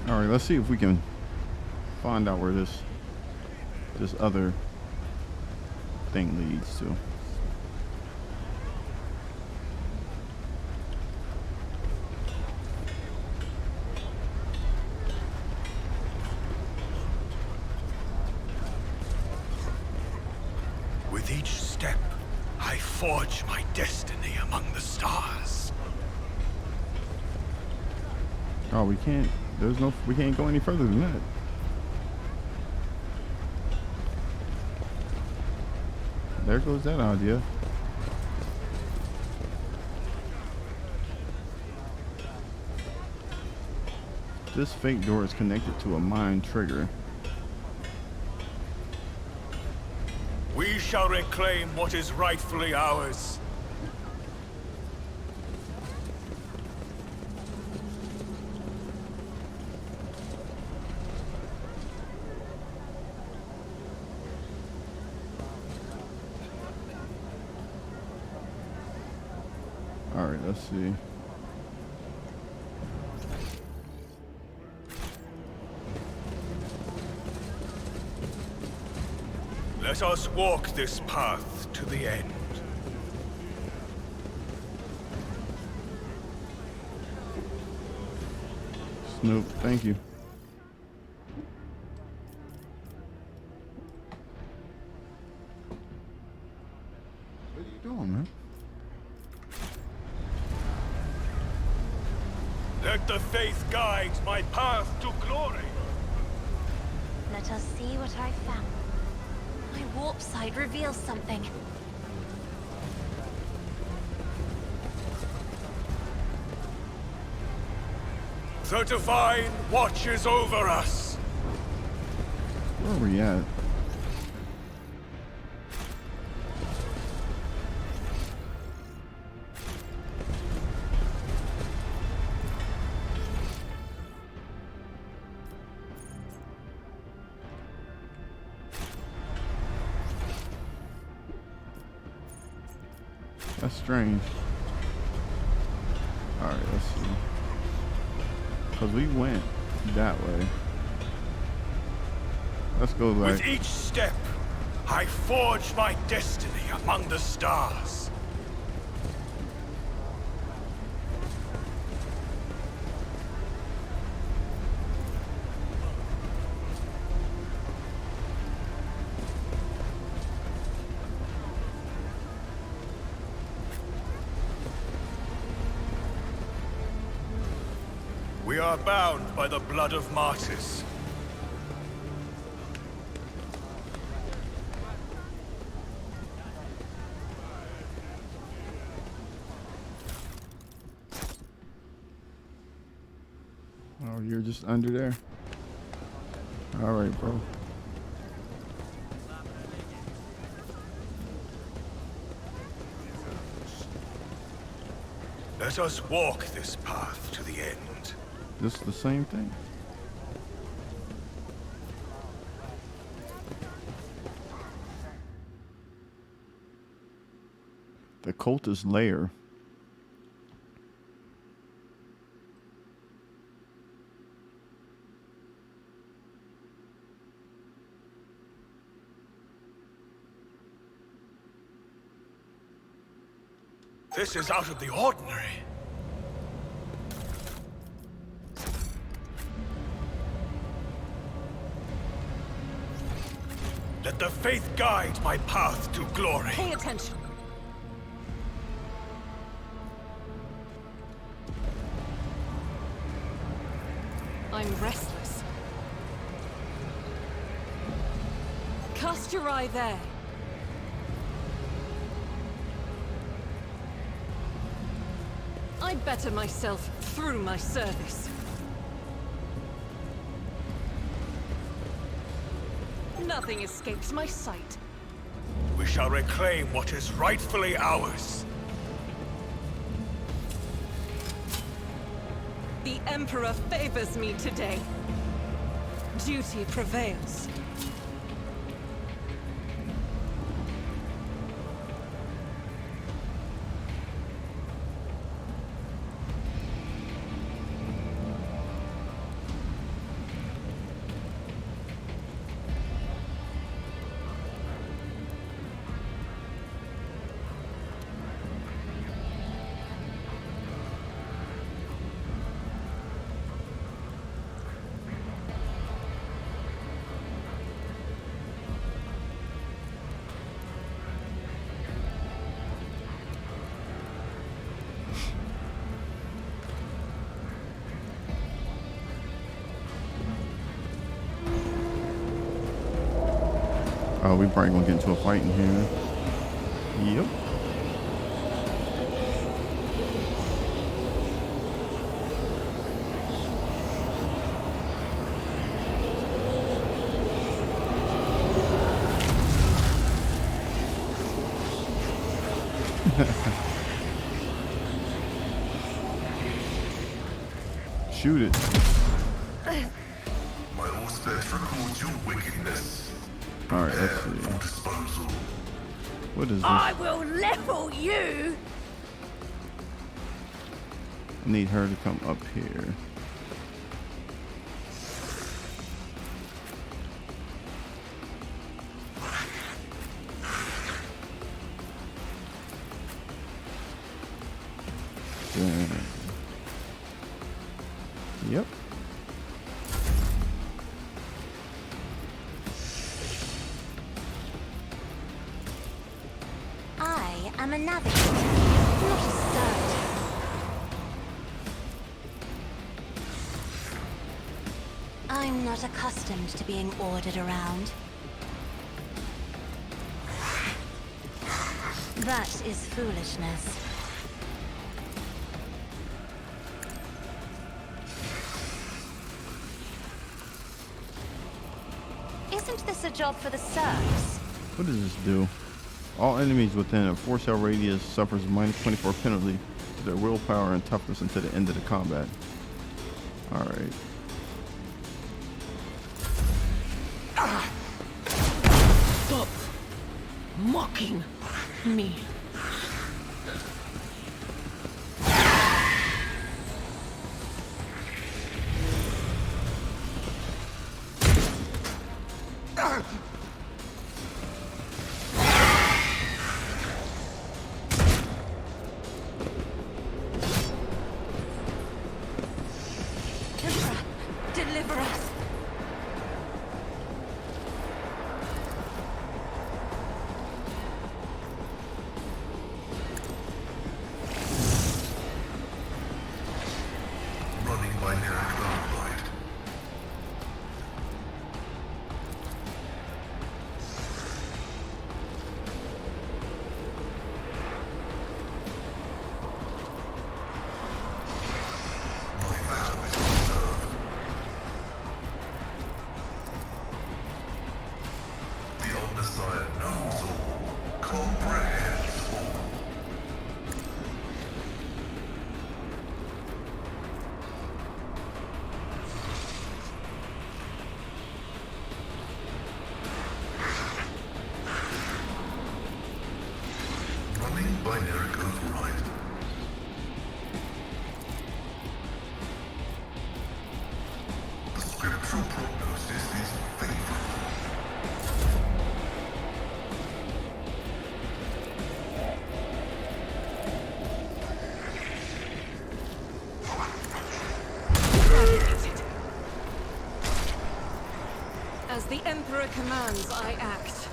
All right, let's see if we can find out where this other thing leads to. With each step, I forge my destiny among the stars. Oh, we can't. We can't go any further than that. There goes that idea. This fake door is connected to a mine trigger. We shall reclaim what is rightfully ours. All right, let's see. Let us walk this path to the end. Snoop, thank you. What are you doing, man? Let the faith guide my path to glory. Let us see what I found. My warp site reveals something. The Divine watches over us. Where are we at? That's strange. Alright, let's see. Because we went that way. Let's go back. With each step, I forge my destiny among the stars. We are bound by the blood of martyrs. Oh, you're just under there? Alright, bro. Let us walk this path to the end. This is the same thing. The cultist lair. This is out of the ordinary. Let the faith guide my path to glory. Pay attention. I'm restless. Cast your eye there. I better myself through my service. Nothing escapes my sight. We shall reclaim what is rightfully ours. The Emperor favors me today. Duty prevails. Oh, we probably gonna get into a fight in here. Yep. Shoot it. My Auspex records your wickedness. Alright, let's For see. disposal. What is this? I will level you! I need her to come up here. Yep. I am a navigator, not a servitor. I'm not accustomed to being ordered around. That is foolishness. Isn't this a job for the serfs? What does this do? All enemies within a 4-cell radius suffers -24 penalty to their willpower and toughness until the end of the combat. Alright. Stop mocking me. Deliver us! Running by lyric override. My vow is observed. The Omnissiah knows all, comprehends all. Running binary override. The scriptural prognosis is favorable. As the Emperor commands, I act.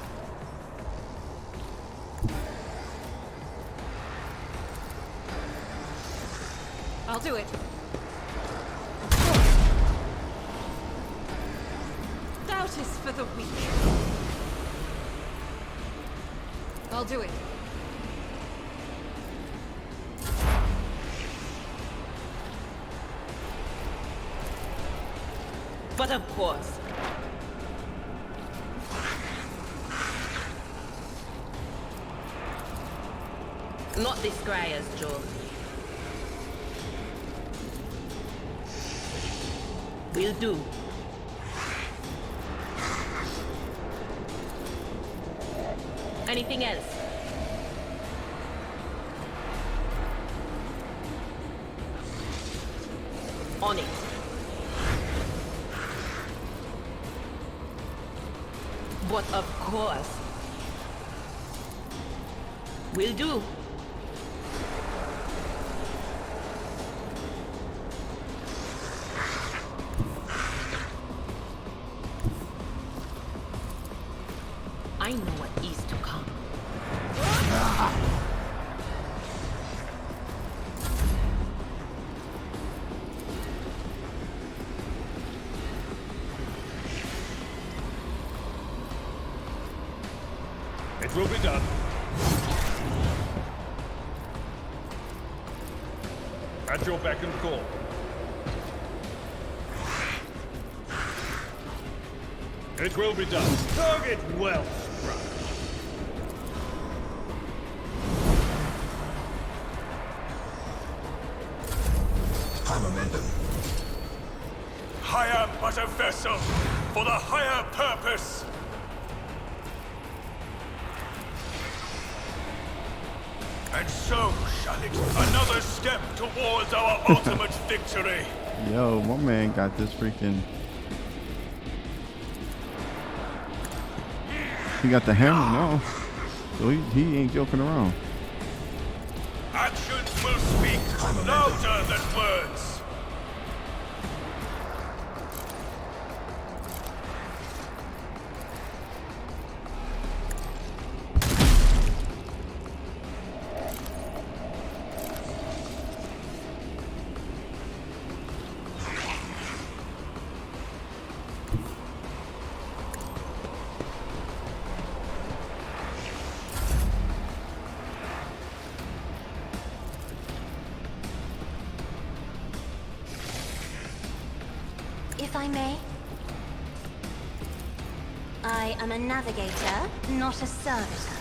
I'll do it. Doubt is for the weak. I'll do it. But of course. Not this Scryer's job. Will do. Anything else? On it. But of course. Will do. I know what is to come. It will be done. At your beck and call. It will be done. Target well struck. High momentum. I am but a vessel for the higher purpose. And so shall it. Another step towards our ultimate victory. Yo, my man got this freaking. He got the hammer now, so he ain't joking around. Actions will speak louder than words. If I may. I am a navigator, not a servitor.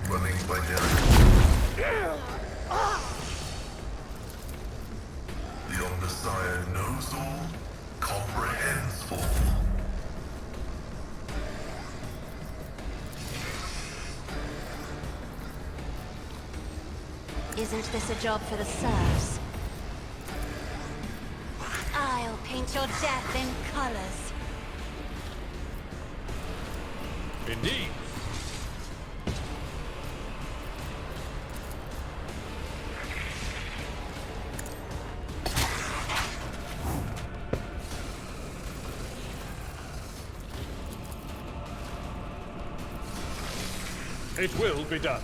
Running binary. The Omnissiah knows all, comprehends all. Isn't this a job for the serfs? I'll paint your death in colors. Indeed. It will be done.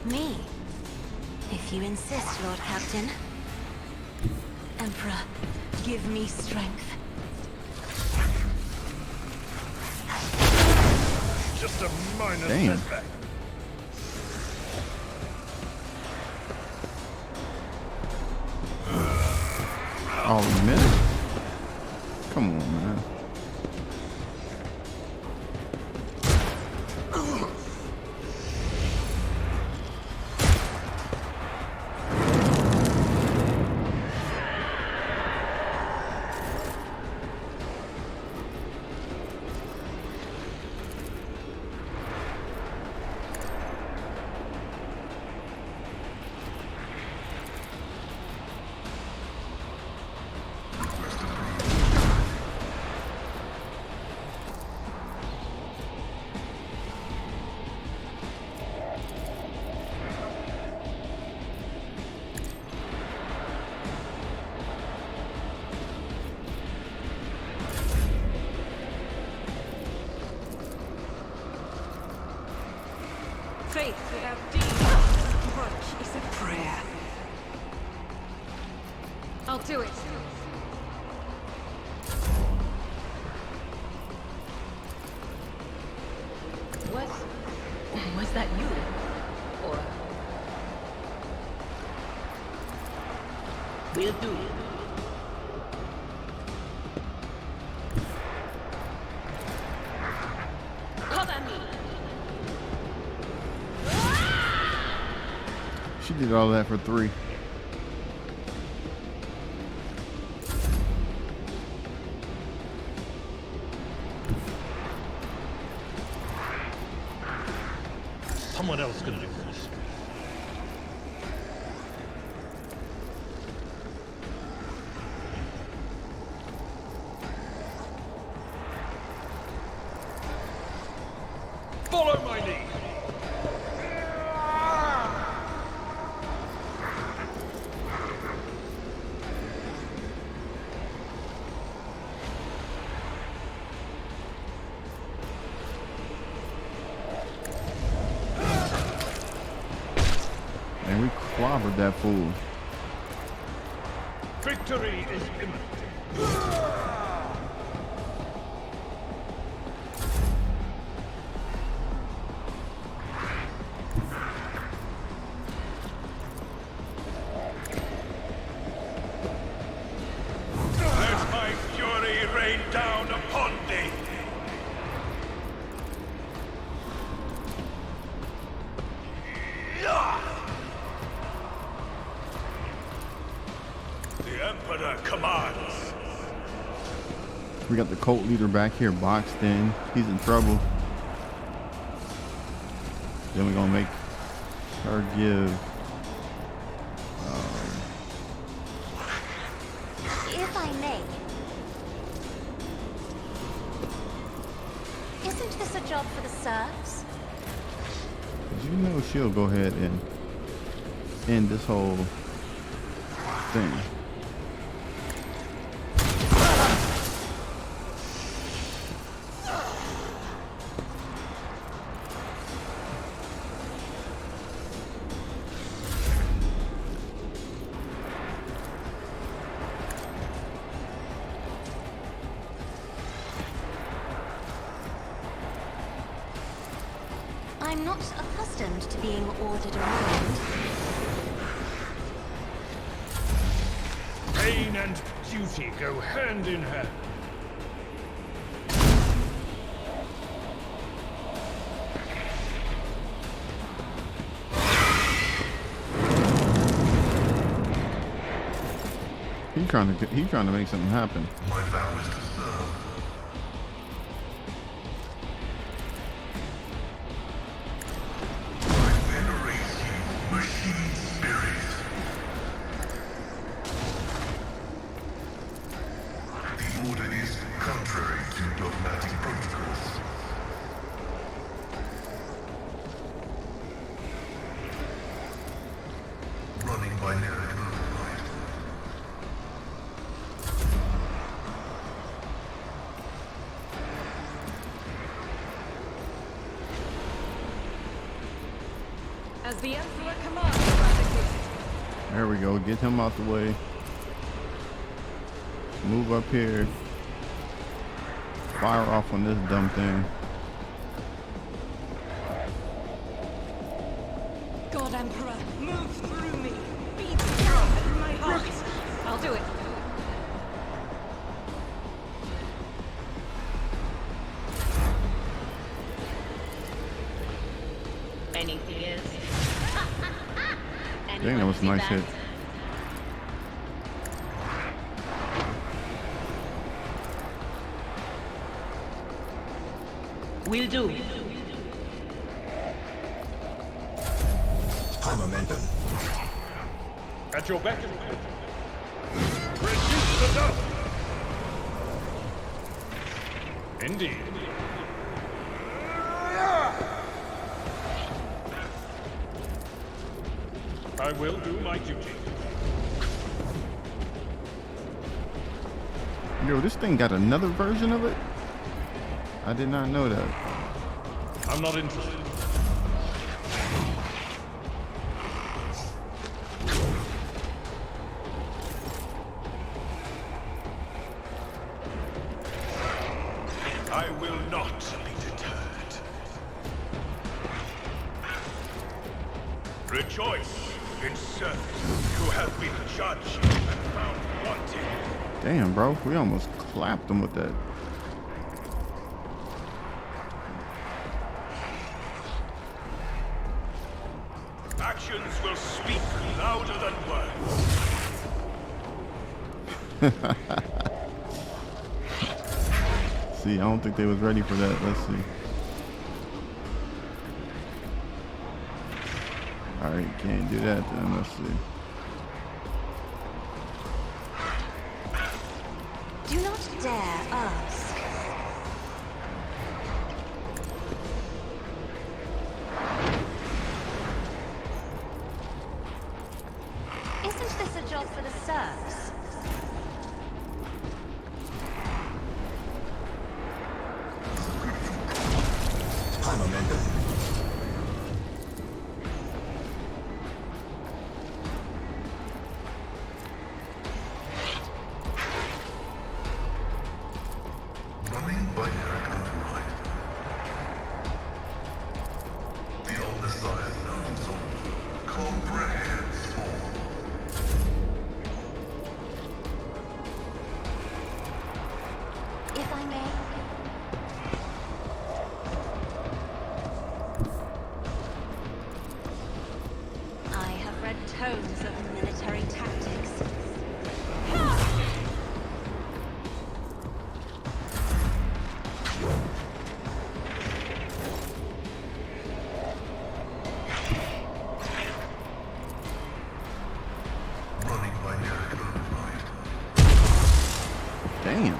Me? If you insist, Lord Captain. Emperor, give me strength. Just a minor Damn. setback. Oh, a minute? Come on, man. Faith without deeds. What is a prayer? I'll do it. Was that you? Or... Will do. Cover me! She did all that for 3. Someone else can do this. Follow my lead. serve that fool. Victory is imminent. Let my fury rain down upon thee. The Emperor commands. We got the cult leader back here boxed in. He's in trouble. Then we're gonna make her give. If I may. Isn't this a job for the serfs? You know she'll go ahead and end this whole thing. I'm not accustomed to being ordered around. Pain and duty go hand in hand. He's trying to make something happen. My vow is to serve. I venerate you, machine spirit. The order is contrary to dogmatic protocols. Running by narrative override. As the Emperor commands, Radicate. There we go. Get him out the way. Move up here. Fire off on this dumb thing. God Emperor, move through me. Be strong in my heart. I'll do it. Anything is. Dang, that was a nice hit. Will do. High momentum. At your beck and call. Resist the doubt. Indeed. I will do my duty. Yo, this thing got another version of it? I did not know that. I'm not interested. I will not be deterred. Rejoice in servants who have been judged and found wanting. Damn, bro. We almost clapped him with that. Actions will speak louder than words. See, I don't think they was ready for that. Let's see. Alright, can't do that then. Let's see. Do not dare ask. Isn't this a job for the serfs? High momentum. with me? I have read tomes of military tactics. Running binary override. Damn.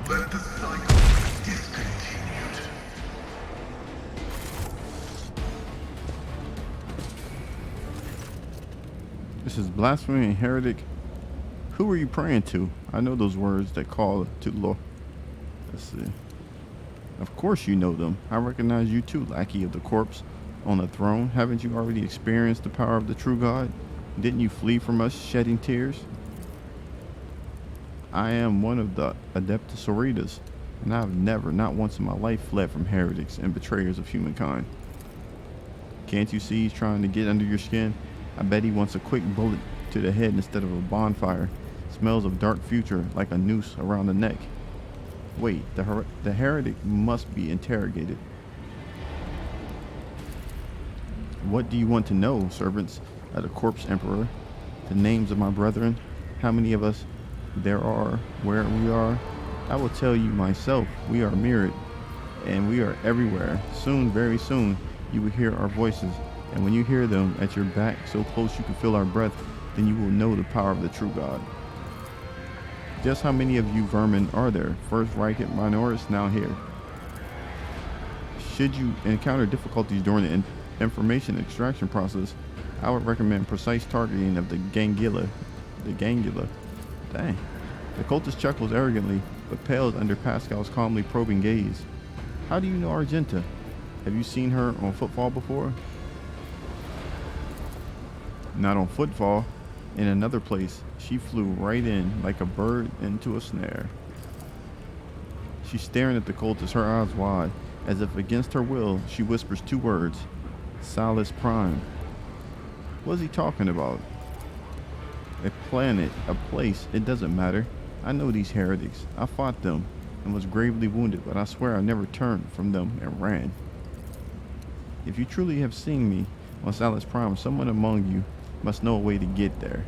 Let the cycle be discontinued. This is blasphemy and heretic. Who are you praying to? I know those words that call to the Lord. Let's see. Of course you know them. I recognize you too, lackey of the corpse on the throne. Haven't you already experienced the power of the true God? Didn't you flee from us shedding tears? I am one of the Adeptus Sororitas, and I have never, not once in my life, fled from heretics and betrayers of humankind. Can't you see he's trying to get under your skin? I bet he wants a quick bullet to the head instead of a bonfire. Smells of dark future like a noose around the neck. Wait, the heretic must be interrogated. What do you want to know, servants of the corpse emperor? The names of my brethren? How many of us there are, where we are? I will tell you myself. We are myriad, and we are everywhere. Soon, very soon, you will hear our voices. And when you hear them at your back, so close you can feel our breath, then you will know the power of the true God. Just how many of you vermin are there? First Reich minoris, now here. Should you encounter difficulties during the information extraction process, I would recommend precise targeting of the gangula. The gangula. Dang. The cultist chuckles arrogantly, but pales under Pascal's calmly probing gaze. How do you know Argenta? Have you seen her on Footfall before? Not on Footfall. In another place, she flew right in like a bird into a snare. She's staring at the cultist, her eyes wide, as if against her will, she whispers two words. Salus Prime. What's he talking about? A planet, a place, it doesn't matter. I know these heretics. I fought them and was gravely wounded, but I swear I never turned from them and ran. If you truly have seen me on Salus Prime, someone among you must know a way to get there.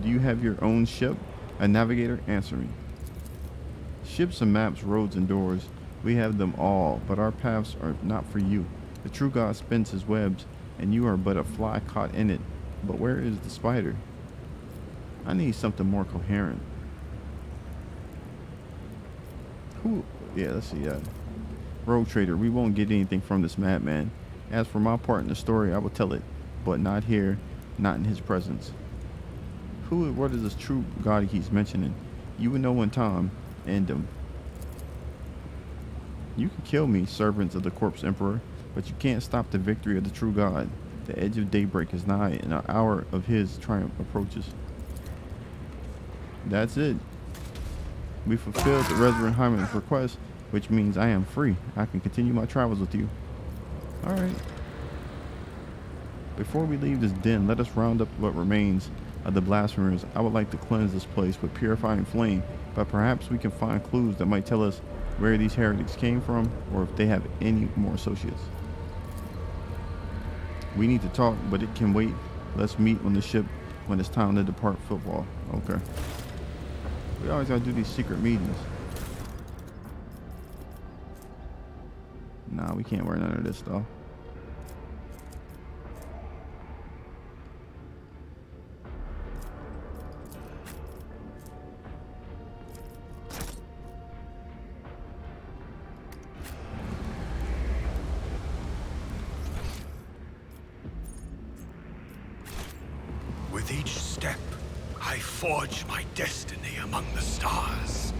Do you have your own ship? A navigator? Answer me. Ships and maps, roads and doors, we have them all, but our paths are not for you. The true God spins his webs, and you are but a fly caught in it. But where is the spider? I need something more coherent. Who? Yeah, let's see. Rogue Trader, we won't get anything from this madman. As for my part in the story, I will tell it, but not here, not in his presence. What is this true God he keeps mentioning? You will know in time. End him. You can kill me, servants of the corpse emperor, but you can't stop the victory of the true God. The edge of daybreak is nigh, and an hour of his triumph approaches. That's it. We fulfilled the Reverend Hyman's request, which means I am free. I can continue my travels with you. Alright. Before we leave this den, let us round up what remains of the blasphemers. I would like to cleanse this place with purifying flame, but perhaps we can find clues that might tell us where these heretics came from, or if they have any more associates. We need to talk, but it can wait. Let's meet on the ship when it's time to depart Footfall. Okay. We always gotta do these secret meetings. Nah, we can't wear none of this stuff. With each step, I forge my destiny among the stars.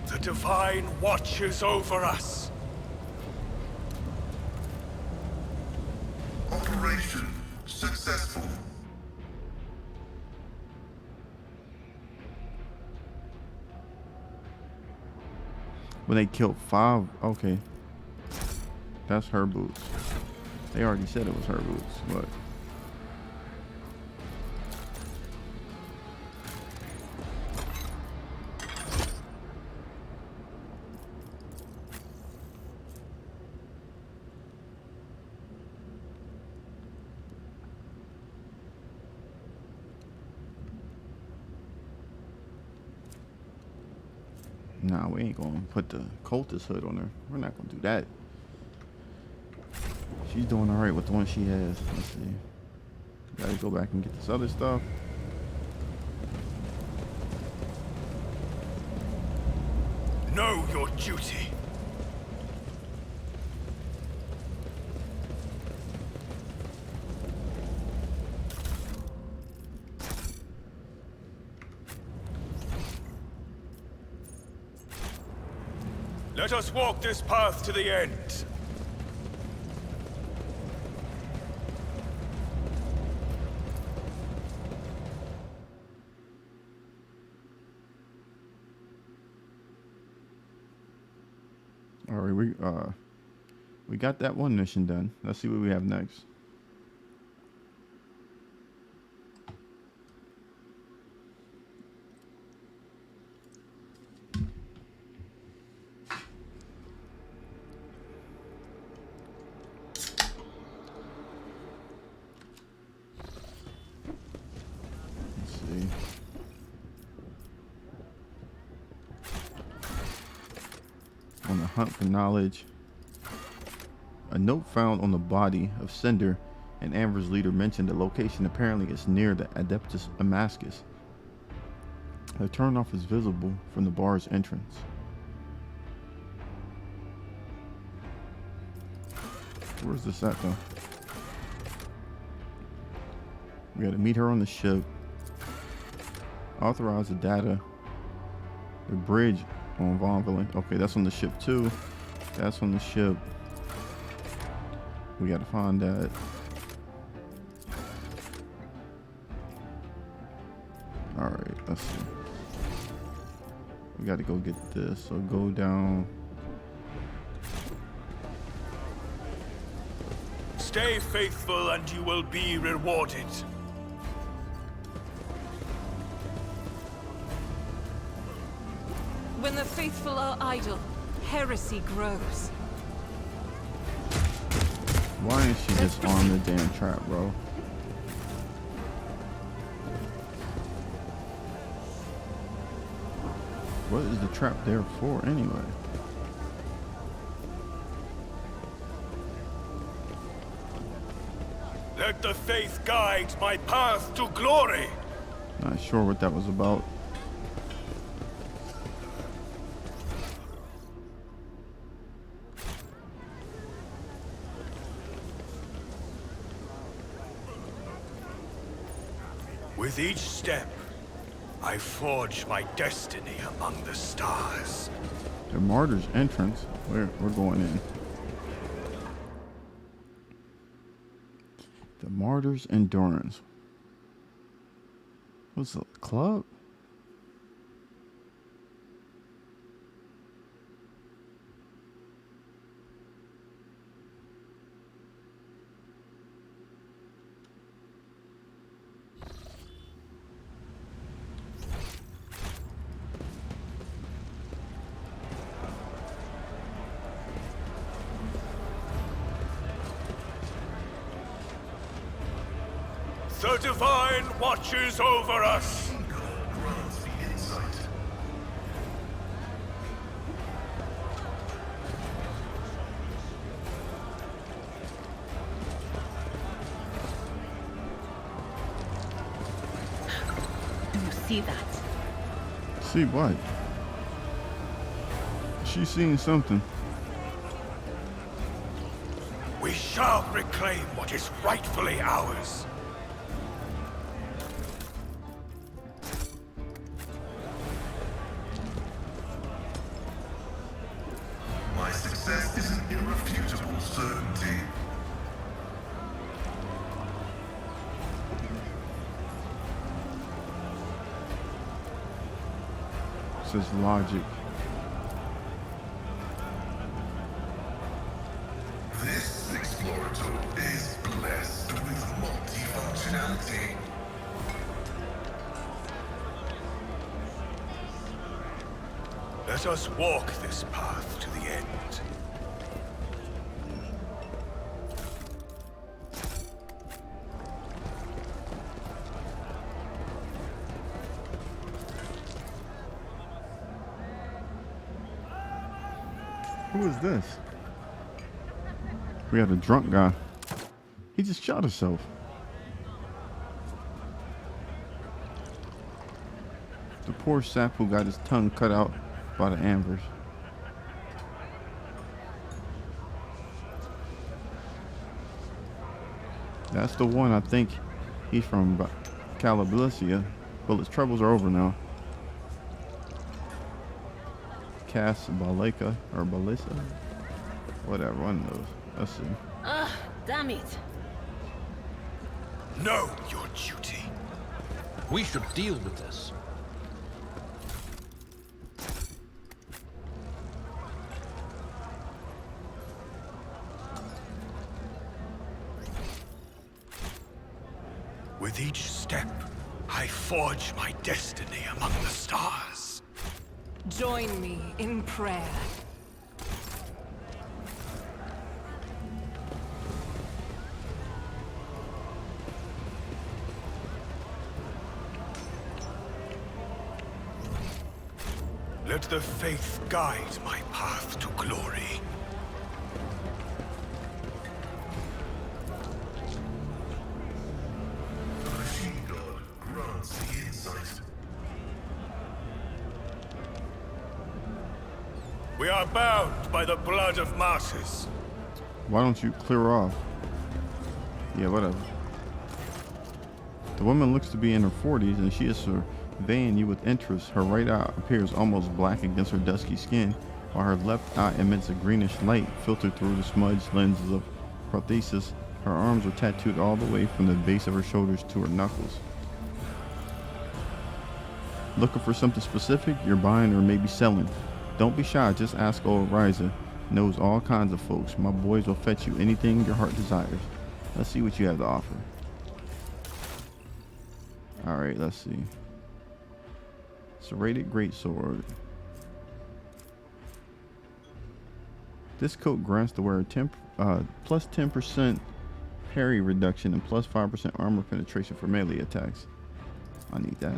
The Divine watches over us. Operation successful. When they killed 5, okay. That's her boots. They already said it was her boots, but nah, we ain't gonna put the cultist hood on her. We're not gonna do that. She's doing all right with the one she has. Let's see. Gotta go back and get this other stuff. Know your duty. Let us walk this path to the end. All right, we got that one mission done. Let's see what we have next. Let's see. On the hunt for knowledge. A note found on the body of Cinder and Amber's leader mentioned the location apparently is near the Adeptus Damascus. A turnoff is visible from the bar's entrance. Where's this at though? We gotta meet her on the ship. Authorize the data. The bridge on Von Villain. Okay, that's on the ship too. That's on the ship. We gotta find that. Alright, let's see. We gotta go get this. So go down. Stay faithful and you will be rewarded. When the faithful are idle, heresy grows. Why ain't she just on the damn trap, bro? What is the trap there for anyway? Let the faith guide my path to glory. Not sure what that was about. With each step, I forge my destiny among the stars. The martyr's entrance. We're going in. The martyr's endurance. What's the club? The divine watches over us. Grants the insight. Do you see that? See what? She's seeing something. We shall reclaim what is rightfully ours. My success is an irrefutable certainty. Says logic. Let us walk this path to the end. Who is this? We got a drunk guy. He just shot himself. The poor sap who got his tongue cut out by the ambers. That's the one. I think he's from Calabalicia. Well, his troubles are over now. Cass Baleka or Balissa, whatever, one of those. Let's see. Ugh, damn it. Know your duty. We should deal with this. With each step, I forge my destiny among the stars. Join me in prayer. Let the faith guide my path to glory. The machine god grants the insight. We are bound by the blood of martyrs. Why don't you clear off? Yeah, whatever. The woman looks to be in her 40s and she is surveying you with interest. Her right eye appears almost black against her dusky skin, while her left eye emits a greenish light filtered through the smudged lenses of prosthesis. Her arms are tattooed all the way from the base of her shoulders to her knuckles. Looking for something specific you're buying or maybe selling? Don't be shy, just ask old Riza. Knows all kinds of folks. My boys will fetch you anything your heart desires. Let's see what you have to offer. Alright, let's see. Serrated greatsword. This coat grants the wearer plus 10% parry reduction and plus 5% armor penetration for melee attacks. I need that.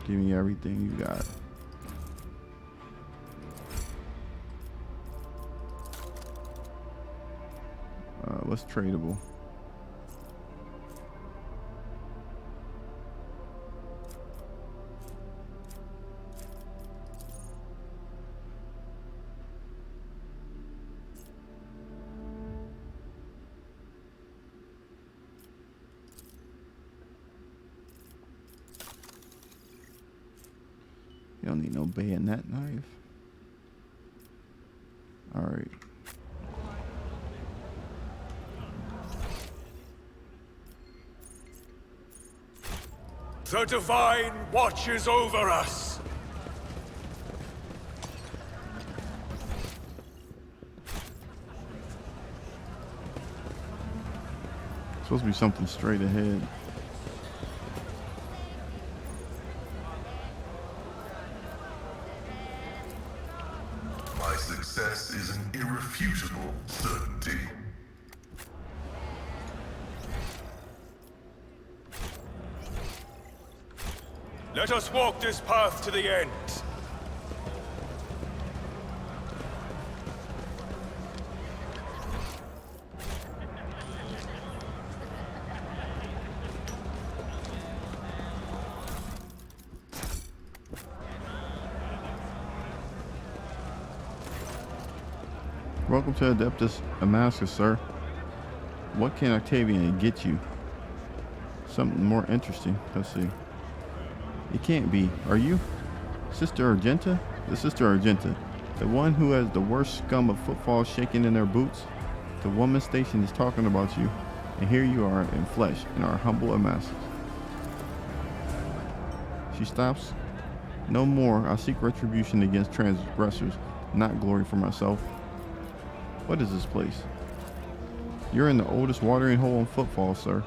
Give me everything you got. What's tradable? You don't need no bayonet knife. All right. The divine watches over us. Supposed to be something straight ahead. My success is an irrefutable certainty. Let us walk this path to the end. Welcome to Adeptus Damascus, sir. What can Octavian get you? Something more interesting. Let's see. It can't be. Are you Sister Argenta? The Sister Argenta. The one who has the worst scum of Footfall shaking in their boots? The woman station is talking about you, and here you are in flesh in our humble Damascus. She stops. No more. I seek retribution against transgressors, not glory for myself. What is this place? You're in the oldest watering hole in Footfall, sir.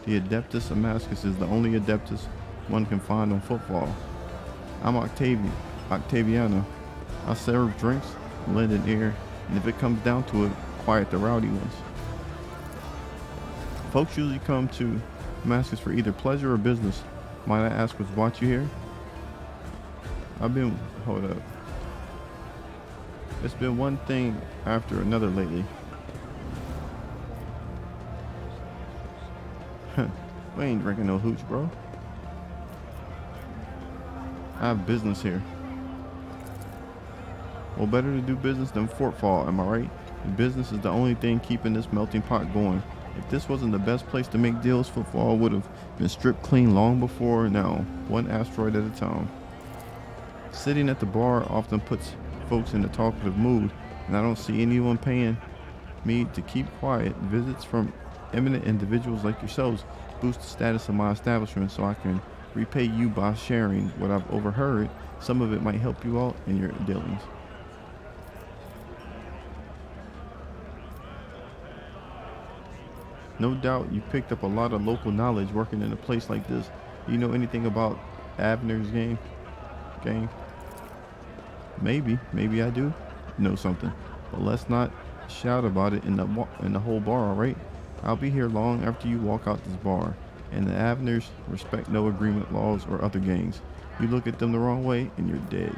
The Adeptus Damascus is the only Adeptus one can find on Footfall. I'm Octaviana. I serve drinks, lend an ear, and if it comes down to it, quiet the rowdy ones. Folks usually come to Damascus for either pleasure or business. Might I ask what's brought you here? Hold up. It's been one thing after another lately. We ain't drinking no hooch, bro. I have business here. Well, better to do business than Footfall, am I right? And business is the only thing keeping this melting pot going. If this wasn't the best place to make deals, Footfall would have been stripped clean long before now, one asteroid at a time. Sitting at the bar often puts folks in a talkative mood, and I don't see anyone paying me to keep quiet. Visits from eminent individuals like yourselves boost the status of my establishment so I can repay you by sharing what I've overheard. Some of it might help you out in your dealings. No doubt you picked up a lot of local knowledge working in a place like this. Do you know anything about Abner's game? Maybe I do know something, but let's not shout about it in the whole bar, all right? I'll be here long after you walk out this bar, and the Abners respect no agreement laws or other gangs. You look at them the wrong way and you're dead.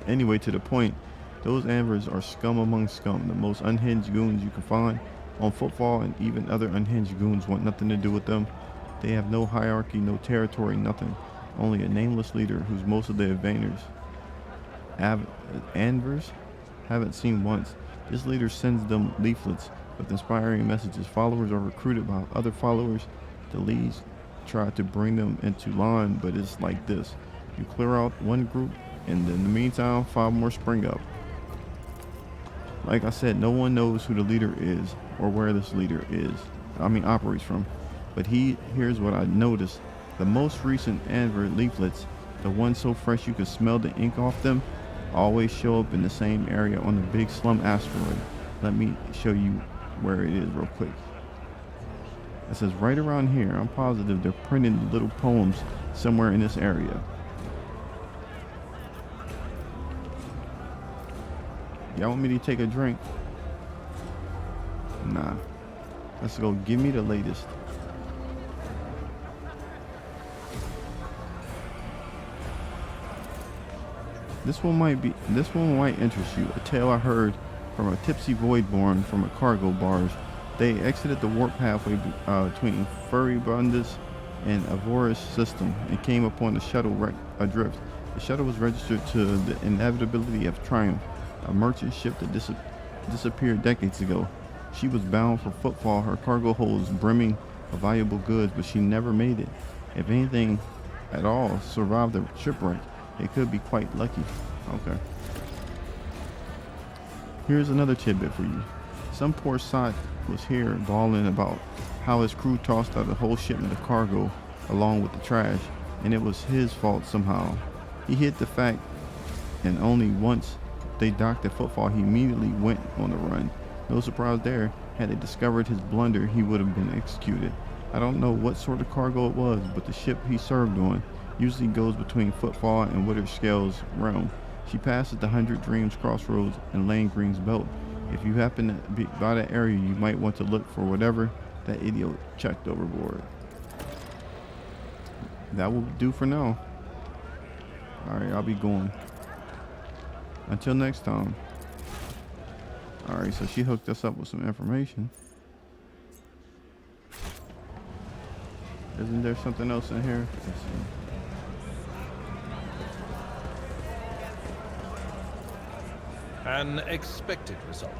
Anyway, to the point, those Anvers are scum among scum, the most unhinged goons you can find on Footfall, and even other unhinged goons want nothing to do with them. They have no hierarchy, no territory, nothing. Only a nameless leader who's most of the Advaners. Anvers haven't seen once. This leader sends them leaflets with inspiring messages. Followers are recruited by other followers. The leads try to bring them into line, but it's like this. You clear out one group, and in the meantime, 5 more spring up. Like I said, no one knows who the leader is or where this leader operates from. But here's what I noticed. The most recent Anver leaflets, the ones so fresh you could smell the ink off them, always show up in the same area on the big slum asteroid. Let me show you where it is real quick. It says right around here. I'm positive they're printing little poems somewhere in this area. Y'all want me to take a drink? Nah. Let's go. Give me the latest. This one might interest you. A tale I heard from a tipsy voidborn from a cargo barge. They exited the warp halfway between Furibundus and Avoris system and came upon the shuttle wreck adrift. The shuttle was registered to the inevitability of Triumph, a merchant ship that disappeared decades ago. She was bound for Footfall. Her cargo holds brimming of valuable goods, but she never made it. If anything at all survived the shipwreck, it could be quite lucky. Okay. Here's another tidbit for you. Some poor sot was here bawling about how his crew tossed out a whole shipment of cargo along with the trash, and it was his fault somehow. He hid the fact, and only once they docked at Footfall, he immediately went on the run. No surprise there. Had they discovered his blunder, he would have been executed. I don't know what sort of cargo it was, but the ship he served on usually goes between Footfall and Withered Scale's realm. She passes the 100 Dreams crossroads and Lane Green's belt. If you happen to be by that area, you might want to look for whatever that idiot checked overboard. That will do for now. Alright, I'll be going. Until next time. Alright, so she hooked us up with some information. Isn't there something else in here? Let's see. An expected result.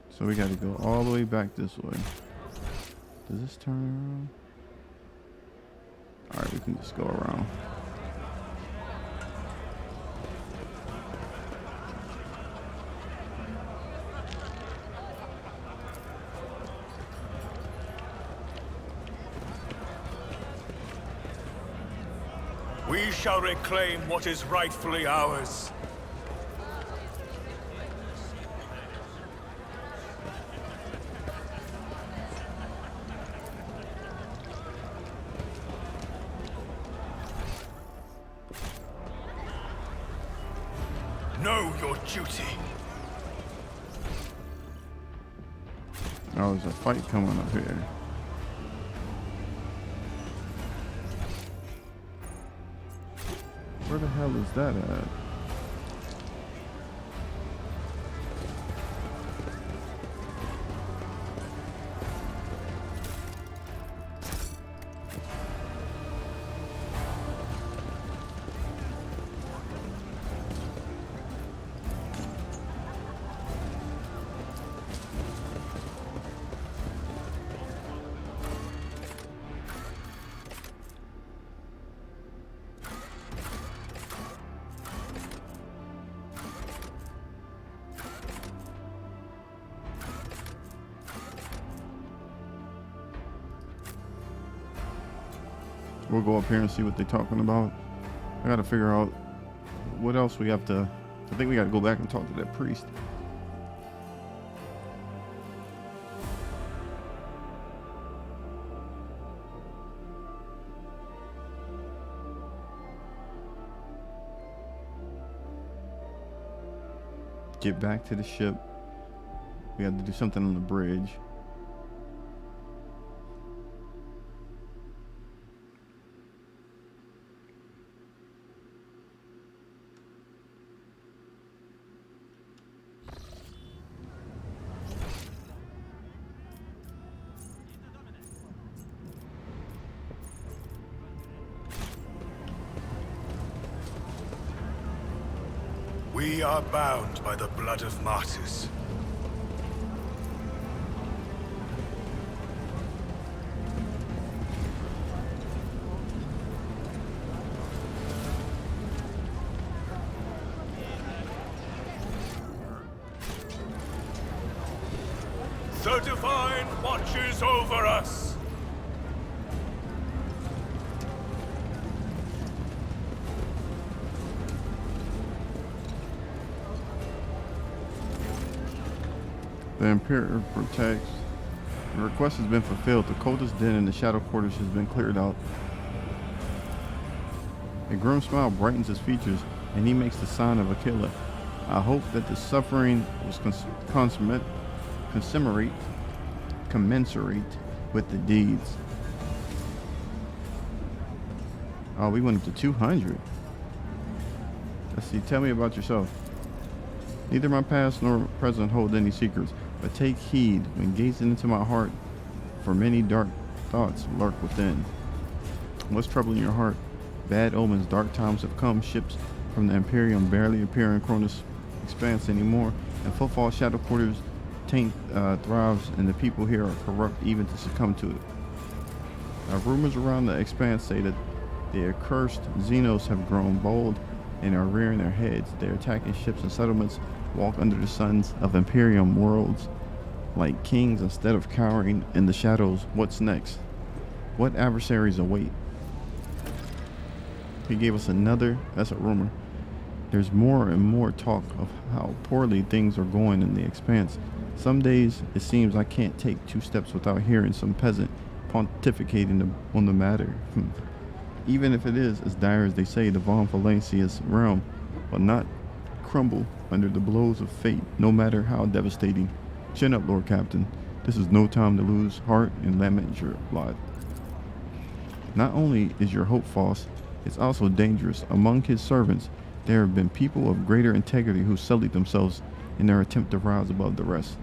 So we got to go all the way back this way. Does this turn around? Alright, we can just go around. We shall reclaim what is rightfully ours. Know your duty. Oh, there's a fight coming up here. Where the hell is that at? We'll go up here and see what they're talking about. I gotta figure out what else we have to. I think we gotta go back and talk to that priest. Get back to the ship. We have to do something on the bridge. We are bound by the blood of martyrs. The Divine watches over us. The Emperor protects. The request has been fulfilled. The coldest den in the shadow quarters has been cleared out. A grim smile brightens his features, and he makes the sign of a killer. I hope that the suffering was commensurate with the deeds. Oh, we went up to 200. Let's see. Tell me about yourself. Neither my past nor present hold any secrets, but take heed when gazing into my heart, for many dark thoughts lurk within. What's troubling your heart? Bad omens, dark times have come. Ships from the Imperium barely appear in Cronus Expanse anymore, and Footfall Shadow Quarters taint thrives, and the people here are corrupt even to succumb to it. Rumors around the Expanse say that the accursed Xenos have grown bold and are rearing their heads. They're attacking ships and settlements, walk under the suns of Imperium worlds like kings instead of cowering in the shadows. What's next? What adversaries await? He gave us another. That's a rumor. There's more and more talk of how poorly things are going in the Expanse. Some days it seems I can't take 2 steps without hearing some peasant pontificating on the matter. Even if it is as dire as they say, the Von Valancius realm will not crumble under the blows of fate, no matter how devastating. Chin up, Lord Captain. This is no time to lose heart and lament your lot. Not only is your hope false, it's also dangerous. Among his servants, there have been people of greater integrity who sullied themselves in their attempt to rise above the rest.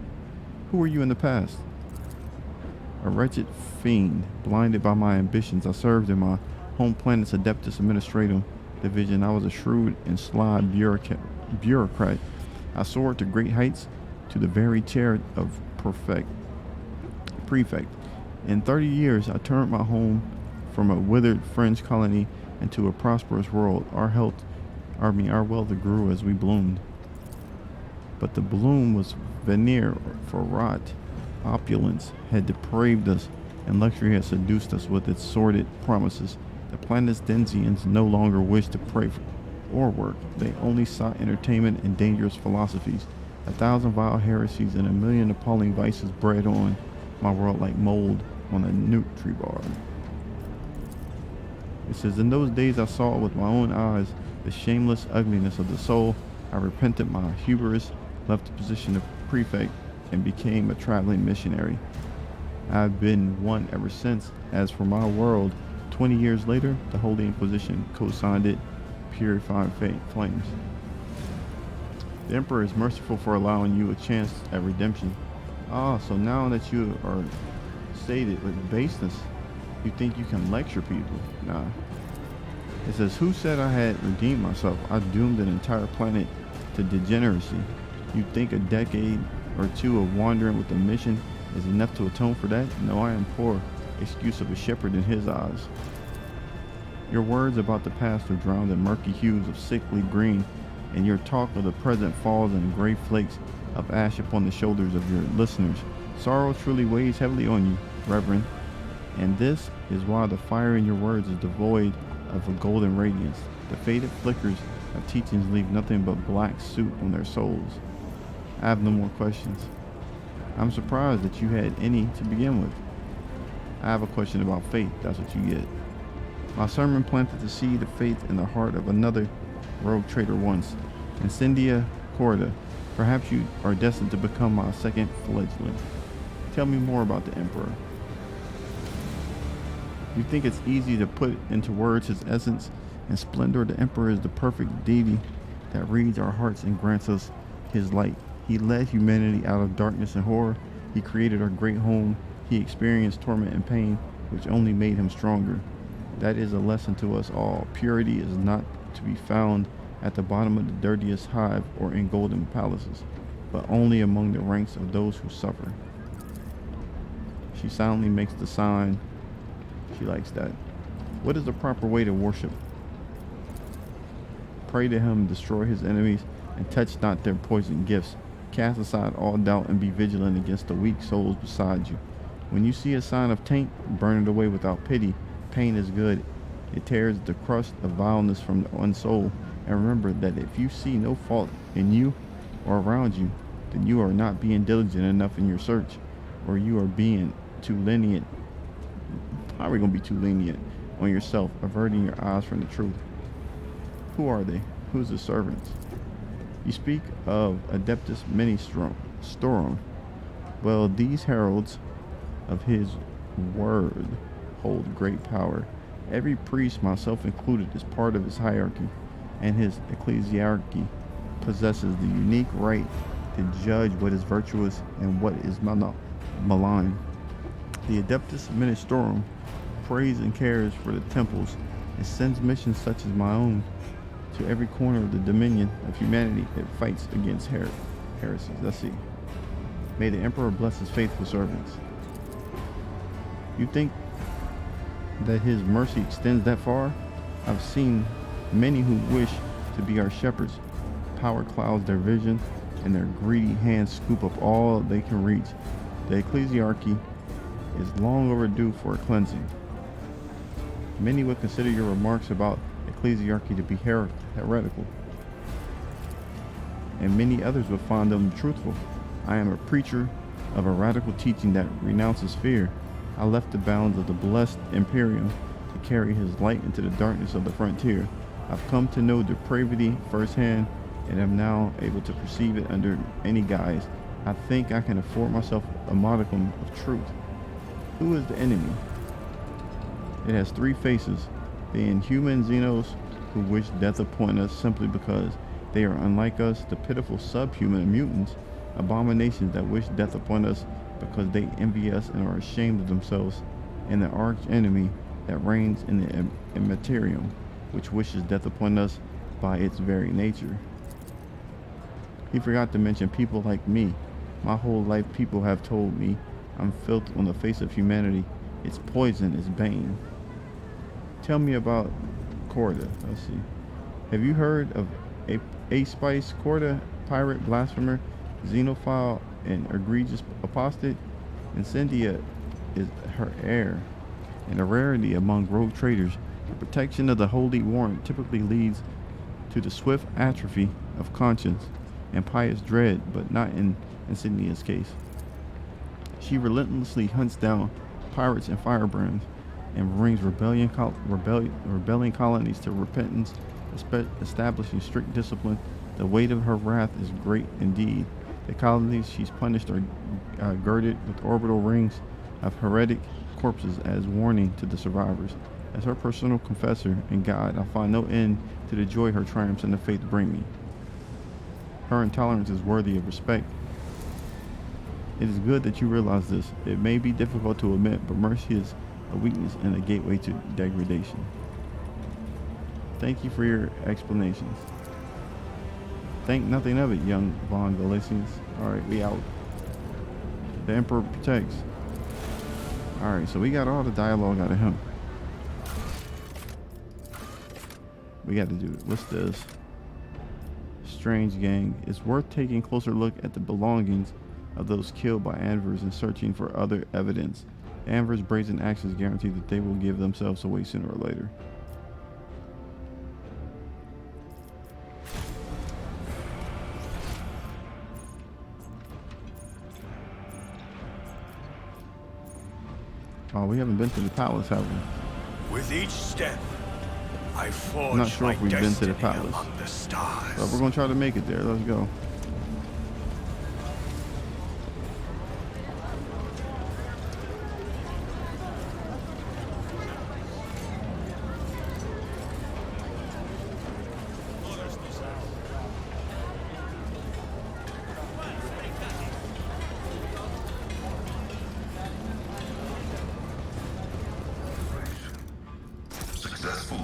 Who were you in the past? A wretched fiend, blinded by my ambitions. I served in my home planet's Adeptus Administratum division. I was a shrewd and sly bureaucrat. I soared to great heights, to the very chair of prefect. In 30 years, I turned my home from a withered French colony into a prosperous world. Our wealth grew as we bloomed. But the bloom was veneer for rot. Opulence had depraved us, and luxury had seduced us with its sordid promises. The planet's Denzians no longer wished to pray or work. They only sought entertainment and dangerous philosophies. 1,000 vile heresies and 1,000,000 appalling vices bred on my world like mold on a Nutribar. It says, in those days I saw with my own eyes the shameless ugliness of the soul I repented my hubris, left the position of prefect, and became a traveling missionary. I've been one ever since. As for my world, 20 years later, the Holy Inquisition co-signed it, purifying flames. The Emperor is merciful for allowing you a chance at redemption. Ah, so now that you are sated with baseness, you think you can lecture people? Nah. It says, who said I had redeemed myself? I doomed an entire planet to degeneracy. You think a decade or two of wandering with a mission is enough to atone for that? No, I am poor excuse of a shepherd in his eyes. Your words about the past are drowned in murky hues of sickly green, and your talk of the present falls in gray flakes of ash upon the shoulders of your listeners. Sorrow truly weighs heavily on you, Reverend, and this is why the fire in your words is devoid of a golden radiance. The faded flickers of teachings leave nothing but black soot on their souls. I have no more questions. I'm surprised that you had any to begin with. I have a question about faith, that's what you get. My sermon planted the seed of faith in the heart of another rogue traitor once, Incendia Corda. Perhaps you are destined to become my second fledgling. Tell me more about the Emperor. You think it's easy to put into words his essence and splendor? The Emperor is the perfect deity that reads our hearts and grants us his light. He led humanity out of darkness and horror. He created our great home. He experienced torment and pain, which only made him stronger. That is a lesson to us all. Purity is not to be found at the bottom of the dirtiest hive or in golden palaces, but only among the ranks of those who suffer. She silently makes the sign. She likes that. What is the proper way to worship? Pray to him, destroy his enemies, and touch not their poisoned gifts. Cast aside all doubt and be vigilant against the weak souls beside you. When you see a sign of taint, burn it away without pity. Pain is good. It tears the crust of vileness from one soul. And remember that if you see no fault in you or around you, then you are not being diligent enough in your search, or you are being too lenient. How are we going to be too lenient on yourself, averting your eyes from the truth? Who are they? Who's the servants? You speak of Adeptus Ministorum. Well, these heralds of his word hold great power. Every priest, myself included, is part of his hierarchy, and his ecclesiarchy possesses the unique right to judge what is virtuous and what is malign. The Adeptus Ministorum prays and cares for the temples and sends missions such as my own to every corner of the dominion of humanity. It fights against heresies. Let's see. May the Emperor bless his faithful servants. You think that his mercy extends that far? I've seen many who wish to be our shepherds. Power clouds their vision, and their greedy hands scoop up all they can reach. The ecclesiarchy is long overdue for a cleansing. Many would consider your remarks about ecclesiarchy to be heretical, and many others would find them truthful. I am a preacher of a radical teaching that renounces fear. I left the bounds of the blessed Imperium to carry his light into the darkness of the frontier. I've come to know depravity firsthand, and am now able to perceive it under any guise. I think I can afford myself a modicum of truth. Who is the enemy? It has three faces. The inhuman Xenos, who wish death upon us simply because they are unlike us. The pitiful subhuman mutants, abominations that wish death upon us because they envy us and are ashamed of themselves. And the arch enemy that reigns in the immaterium, which wishes death upon us by its very nature. He forgot to mention people like me. My whole life people have told me I'm filth on the face of humanity. Its poison is bane. Tell me about Corda. Let's see. Have you heard of A-Spice Corda, pirate, blasphemer, xenophile, and egregious apostate? Incendia is her heir, and a rarity among rogue traders. The protection of the holy warrant typically leads to the swift atrophy of conscience and pious dread, but not in Incendia's case. She relentlessly hunts down pirates and firebrands and brings rebelling colonies to repentance, establishing strict discipline The weight of her wrath is great indeed. The colonies she's punished are girded with orbital rings of heretic corpses as warning to the survivors. As her personal confessor and guide, I find no end to the joy her triumphs and the faith bring me. Her intolerance is worthy of respect. It is good that you realize this. It may be difficult to admit, but mercy is a weakness and a gateway to degradation. Thank you for your explanations. Think nothing of it, young Von Galicians. Alright, we out. The Emperor protects. Alright, so we got all the dialogue out of him. We got to do it. What's this? Strange gang. It's worth taking a closer look at the belongings of those killed by Anvers and searching for other evidence. Anvers' brazen actions guarantee that they will give themselves away sooner or later. Oh, we haven't been to the palace, have we? With each step, I forge I'm not sure if we've been to the palace. among the stars. But we're gonna try to make it there. Let's go. Successful.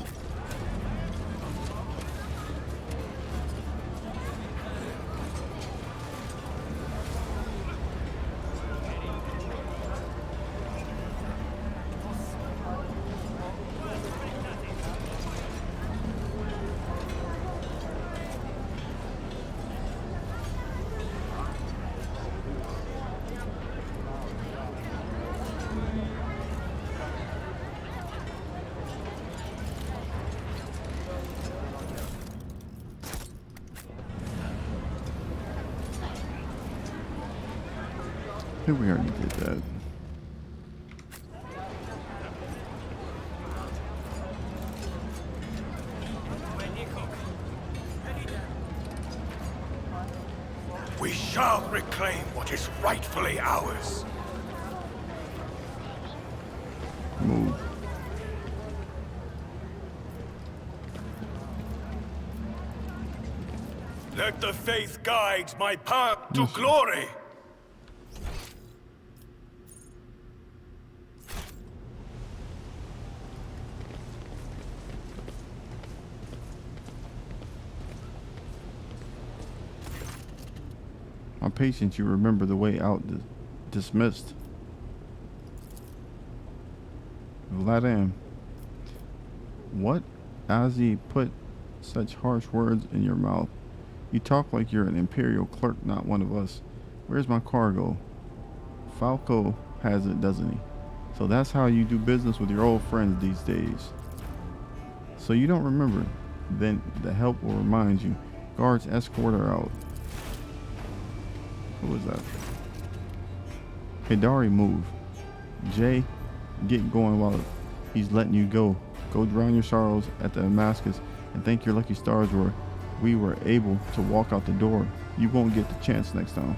Here we already did that. We shall reclaim what is rightfully ours. Move. Let the faith guide my path to glory. My patience, you remember the way out dismissed. Vladam. What? Ozzy put such harsh words in your mouth. You talk like you're an imperial clerk, not one of us. Where's my cargo? Falco has it, doesn't he? So that's how you do business with your old friends these days. So you don't remember? Then the help will remind you. Guards, escort her out. Who was that? Hidari, move. Jay, get going while he's letting you go. Go drown your sorrows at the Damascus and thank your lucky stars we were able to walk out the door. You won't get the chance next time.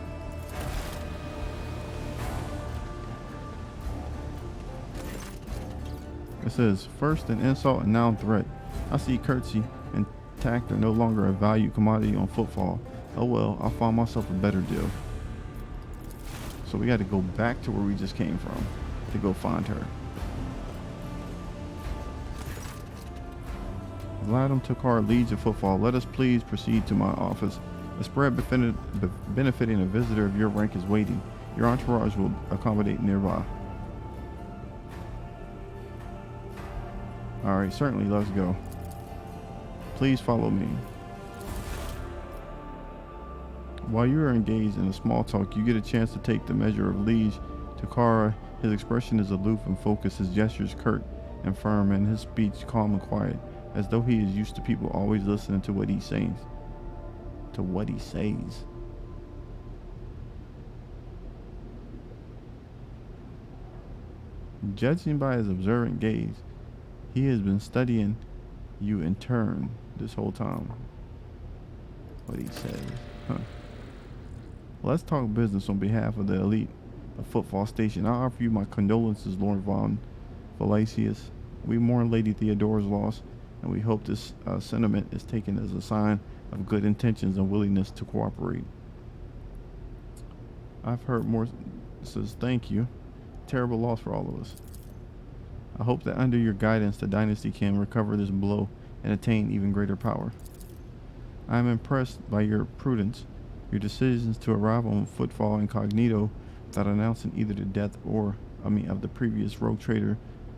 It says, first an insult and now threat. I see courtesy and tact are no longer a valued commodity on Footfall. Oh well, I'll find myself a better deal. So we got to go back to where we just came from to go find her. Vladam Takar leads a Footfall. Let us please proceed to my office. A spread benefiting a visitor of your rank is waiting. Your entourage will accommodate nearby. Alright, certainly, let's go. Please follow me. While you are engaged in a small talk, you get a chance to take the measure of Liege Takara. His expression is aloof and focused, his gestures curt and firm, and his speech calm and quiet, as though he is used to people always listening to what he says. Judging by his observant gaze, he has been studying you in turn this whole time. what he says. Huh. Let's talk business on behalf of the elite of Footfall Station. I offer you my condolences, Lord von Valacius. We mourn Lady Theodora's loss, and we hope this sentiment is taken as a sign of good intentions and willingness to cooperate. I've heard more. Says thank you. Terrible loss for all of us. I hope that under your guidance the dynasty can recover this blow and attain even greater power. I am impressed by your prudence. Your decisions to arrive on Footfall incognito without announcing either the death of the previous rogue trader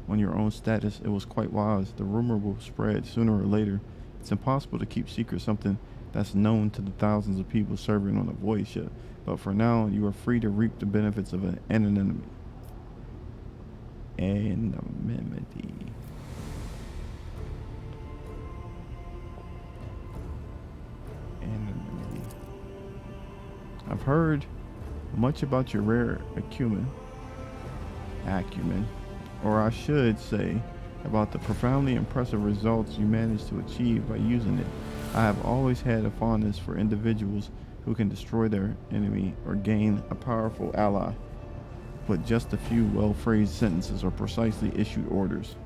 on your own status, it was quite wise. The rumor will spread sooner or later. It's impossible to keep secret something that's known to the thousands of people serving on a voyage ship. But for now, you are free to reap the benefits of anonymity. Anonymity. I've heard much about your rare acumen, or I should say, about the profoundly impressive results you managed to achieve by using it. I have always had a fondness for individuals who can destroy their enemy or gain a powerful ally with just a few well-phrased sentences or precisely issued orders.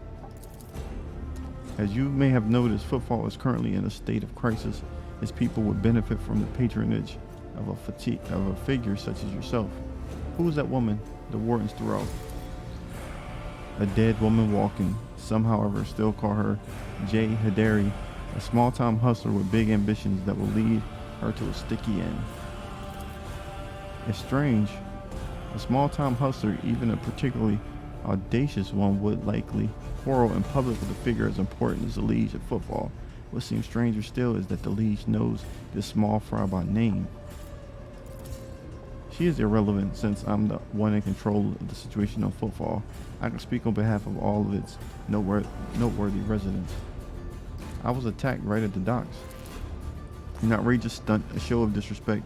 As you may have noticed, Footfall is currently in a state of crisis. Its people would benefit from the patronage of a figure such as yourself. Who is that woman the wardens threw out? A dead woman walking. Some, however, still call her Jay Hidari, a small-time hustler with big ambitions that will lead her to a sticky end. It's strange. A small-time hustler, even a particularly audacious one, would likely quarrel in public with a figure as important as the liege at Footfall. What seems stranger still is that the liege knows this small fry by name. She is irrelevant since I'm the one in control of the situation on Footfall. I can speak on behalf of all of its noteworthy residents. I was attacked right at the docks. An outrageous stunt, a show of disrespect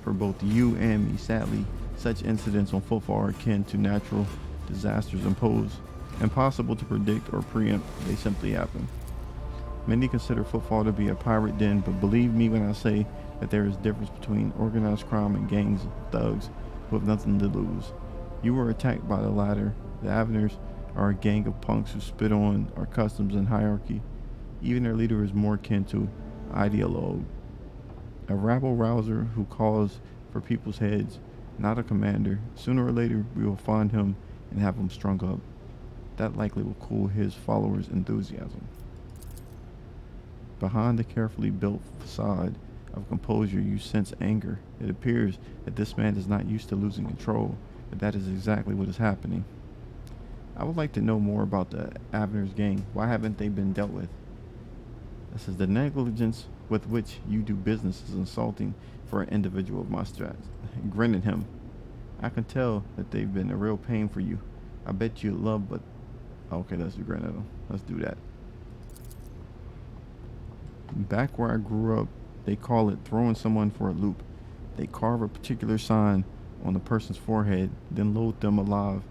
for both you and me. Sadly, such incidents on Footfall are akin to natural disasters impossible to predict or preempt. They simply happen. Many consider Footfall to be a pirate den, but believe me when I say that there is a difference between organized crime and gangs of thugs who have nothing to lose. You were attacked by the latter. The Aveners are a gang of punks who spit on our customs and hierarchy. Even their leader is more akin to ideologue, a rabble-rouser who calls for people's heads, not a commander. Sooner or later, we will find him and have him strung up. That likely will cool his followers' enthusiasm. Behind the carefully built facade of composure, you sense anger. It appears that this man is not used to losing control, but that is exactly what is happening. I would like to know more about the Aveners gang. Why haven't they been dealt with? This is the negligence with which you do business is insulting for an individual of my strata. Grin at him. I can tell that they've been a real pain for you. I bet you love, but okay, let's grin at him. Let's do that. Back where I grew up, they call it throwing someone for a loop. They carve a particular sign on the person's forehead, then load them alive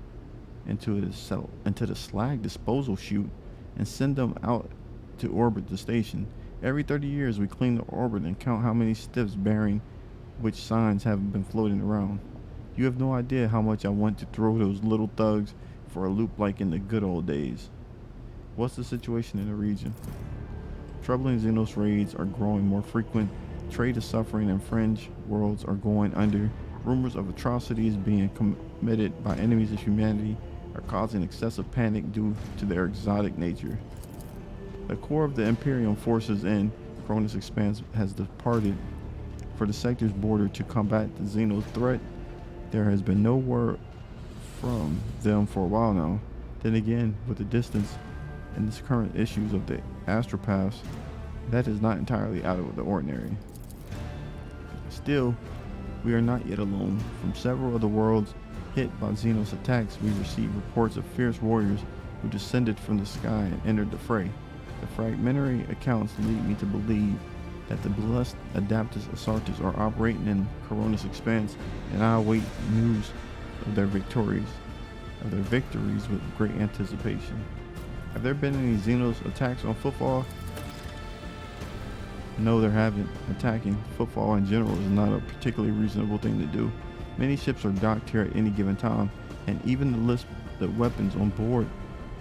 into the slag disposal chute and send them out to orbit the station. Every 30 years, we clean the orbit and count how many stiffs bearing which signs have been floating around. You have no idea how much I want to throw those little thugs for a loop like in the good old days. What's the situation in the region? Troubling Xenos raids are growing more frequent. Trade is suffering and fringe worlds are going under. Rumors of atrocities being committed by enemies of humanity are causing excessive panic due to their exotic nature. The core of the Imperium forces in Cronus Expanse has departed for the sector's border to combat the Xenos threat. There has been no word from them for a while now. Then again, with the distance and the current issues of the astropaths, that is not entirely out of the ordinary. Still, we are not yet alone. From several of the worlds hit by Xenos attacks, we received reports of fierce warriors who descended from the sky and entered the fray. The fragmentary accounts lead me to believe that the blessed Adaptus Asartes are operating in Cronus Expanse, and I await news of their victories with great anticipation. Have there been any Xenos attacks on Footfall? No, there haven't. Attacking Footfall in general is not a particularly reasonable thing to do. Many ships are docked here at any given time, and even the list of weapons on board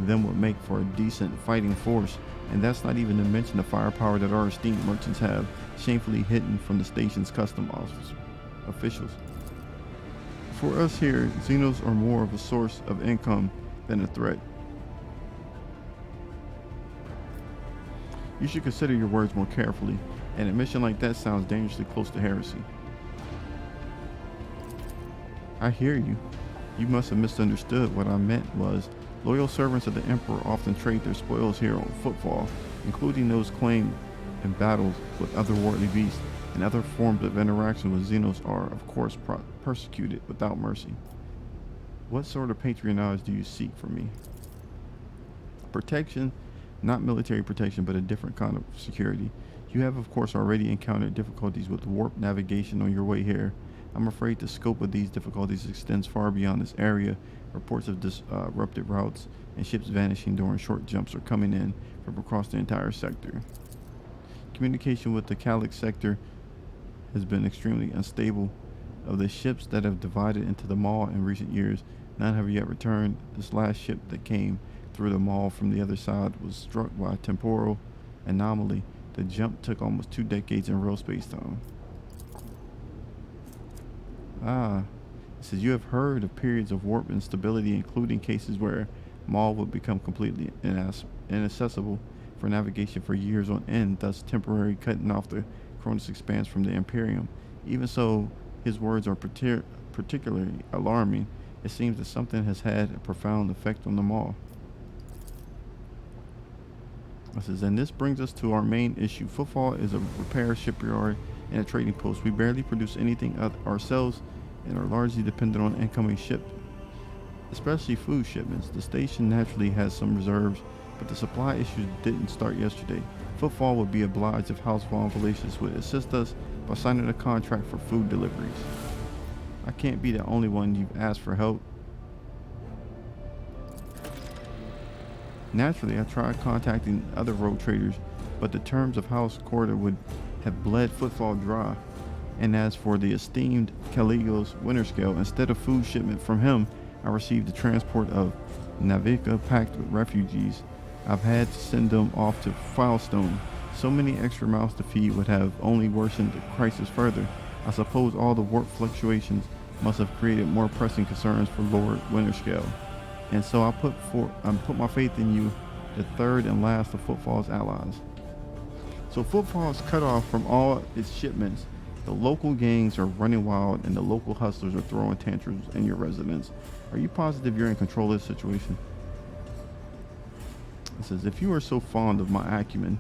them would make for a decent fighting force, and that's not even to mention the firepower that our esteemed merchants have, shamefully hidden from the station's custom officials. For us here, Xenos are more of a source of income than a threat. You should consider your words more carefully. An admission like that sounds dangerously close to heresy. I hear you. You must have misunderstood. What I meant was, loyal servants of the Emperor often trade their spoils here on Footfall, including those claimed in battles with otherworldly beasts, and other forms of interaction with Xenos are, of course, persecuted without mercy. What sort of patronage do you seek from me? Protection, not military protection, but a different kind of security. You have, of course, already encountered difficulties with warp navigation on your way here. I'm afraid the scope of these difficulties extends far beyond this area. Reports of disrupted routes and ships vanishing during short jumps are coming in from across the entire sector. Communication with the Calyx sector has been extremely unstable. Of the ships that have divided into the Maw in recent years, none have yet returned. This last ship that came through the Maw from the other side was struck by a temporal anomaly. The jump took almost 2 decades in real space-time. It says you have heard of periods of warp instability, including cases where Maw would become completely inaccessible for navigation for years on end, thus temporarily cutting off the Cronus expanse from the Imperium. Even so, his words are particularly alarming. It seems that something has had a profound effect on the Maw. It says, and this brings us to our main issue. Footfall is a repair shipyard and a trading post. We barely produce anything ourselves and are largely dependent on incoming ship, especially food shipments. The station naturally has some reserves, but the supply issues didn't start yesterday. Footfall would be obliged if House Von Valacius would assist us by signing a contract for food deliveries. I can't be the only one you've asked for help. Naturally, I tried contacting other road traders, but the terms of House Corda would have bled Footfall dry. And as for the esteemed Caligula's winter scale, instead of food shipment from him, I received the transport of Navica packed with refugees. I've had to send them off to Filestone. So many extra mouths to feed would have only worsened the crisis further. I suppose all the warp fluctuations must have created more pressing concerns for Lord Winterscale. And so I put my faith in you, the third and last of Footfall's allies. So Footfall is cut off from all its shipments. The local gangs are running wild and the local hustlers are throwing tantrums in your residence. Are you positive you're in control of this situation? It says, if you are so fond of my acumen,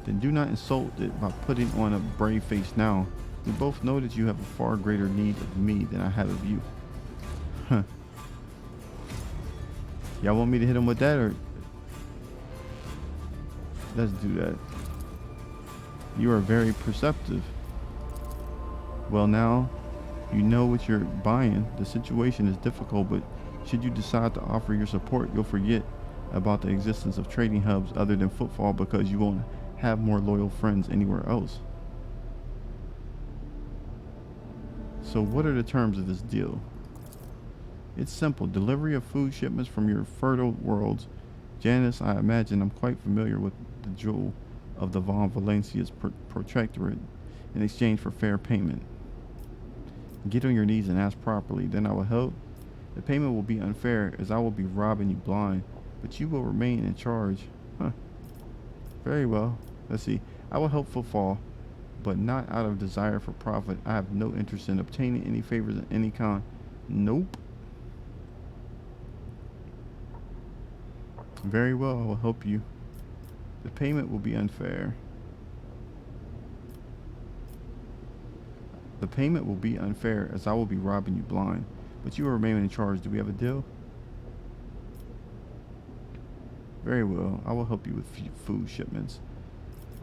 then do not insult it by putting on a brave face now. We both know that you have a far greater need of me than I have of you. Huh. Y'all want me to hit him with that, or let's do that. You are very perceptive. Well, now you know what you're buying. The situation is difficult, but should you decide to offer your support, you'll forget about the existence of trading hubs other than Footfall because you won't have more loyal friends anywhere else. So what are the terms of this deal? It's simple. Delivery of food shipments from your fertile worlds. Janice, I imagine I'm quite familiar with the jewel of the Von Valacius Protectorate in exchange for fair payment. Get on your knees and ask properly, then I will help. The payment will be unfair as I will be robbing you blind, but you will remain in charge. Huh. Very well. Let's see. I will help Footfall, but not out of desire for profit. I have no interest in obtaining any favors of any kind. Nope. Very well, I will help you. The payment will be unfair. The payment will be unfair as I will be robbing you blind, but you will remain in charge. Do we have a deal? Very well, I will help you with food shipments.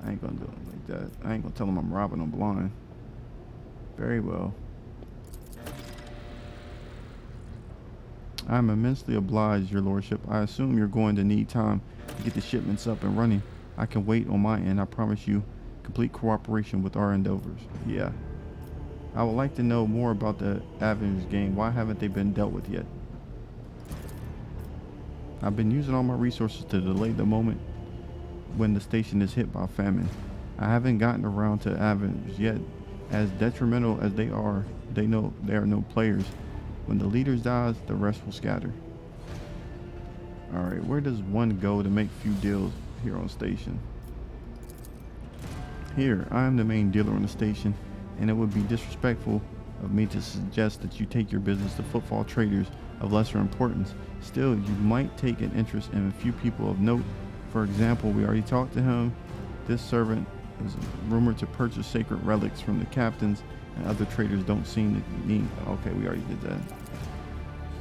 I ain't gonna do it like that. I ain't gonna tell them I'm robbing them blind. Very well. I'm immensely obliged, your lordship. I assume you're going to need time to get the shipments up and running. I can wait on my end, I promise you. complete cooperation with our endeavors. Yeah. I would like to know more about the Avengers game. Why haven't they been dealt with yet? I've been using all my resources to delay the moment when the station is hit by famine. I haven't gotten around to Avengers yet. As detrimental as they are, they know there are no players. When the leaders dies, the rest will scatter. Alright, where does one go to make few deals here on station? Here, I am the main dealer on the station, and it would be disrespectful of me to suggest that you take your business to Footfall traders of lesser importance. Still, you might take an interest in a few people of note. For example, we already talked to him. This servant is rumored to purchase sacred relics from the captains, and other traders don't seem to need. Okay, we already did that.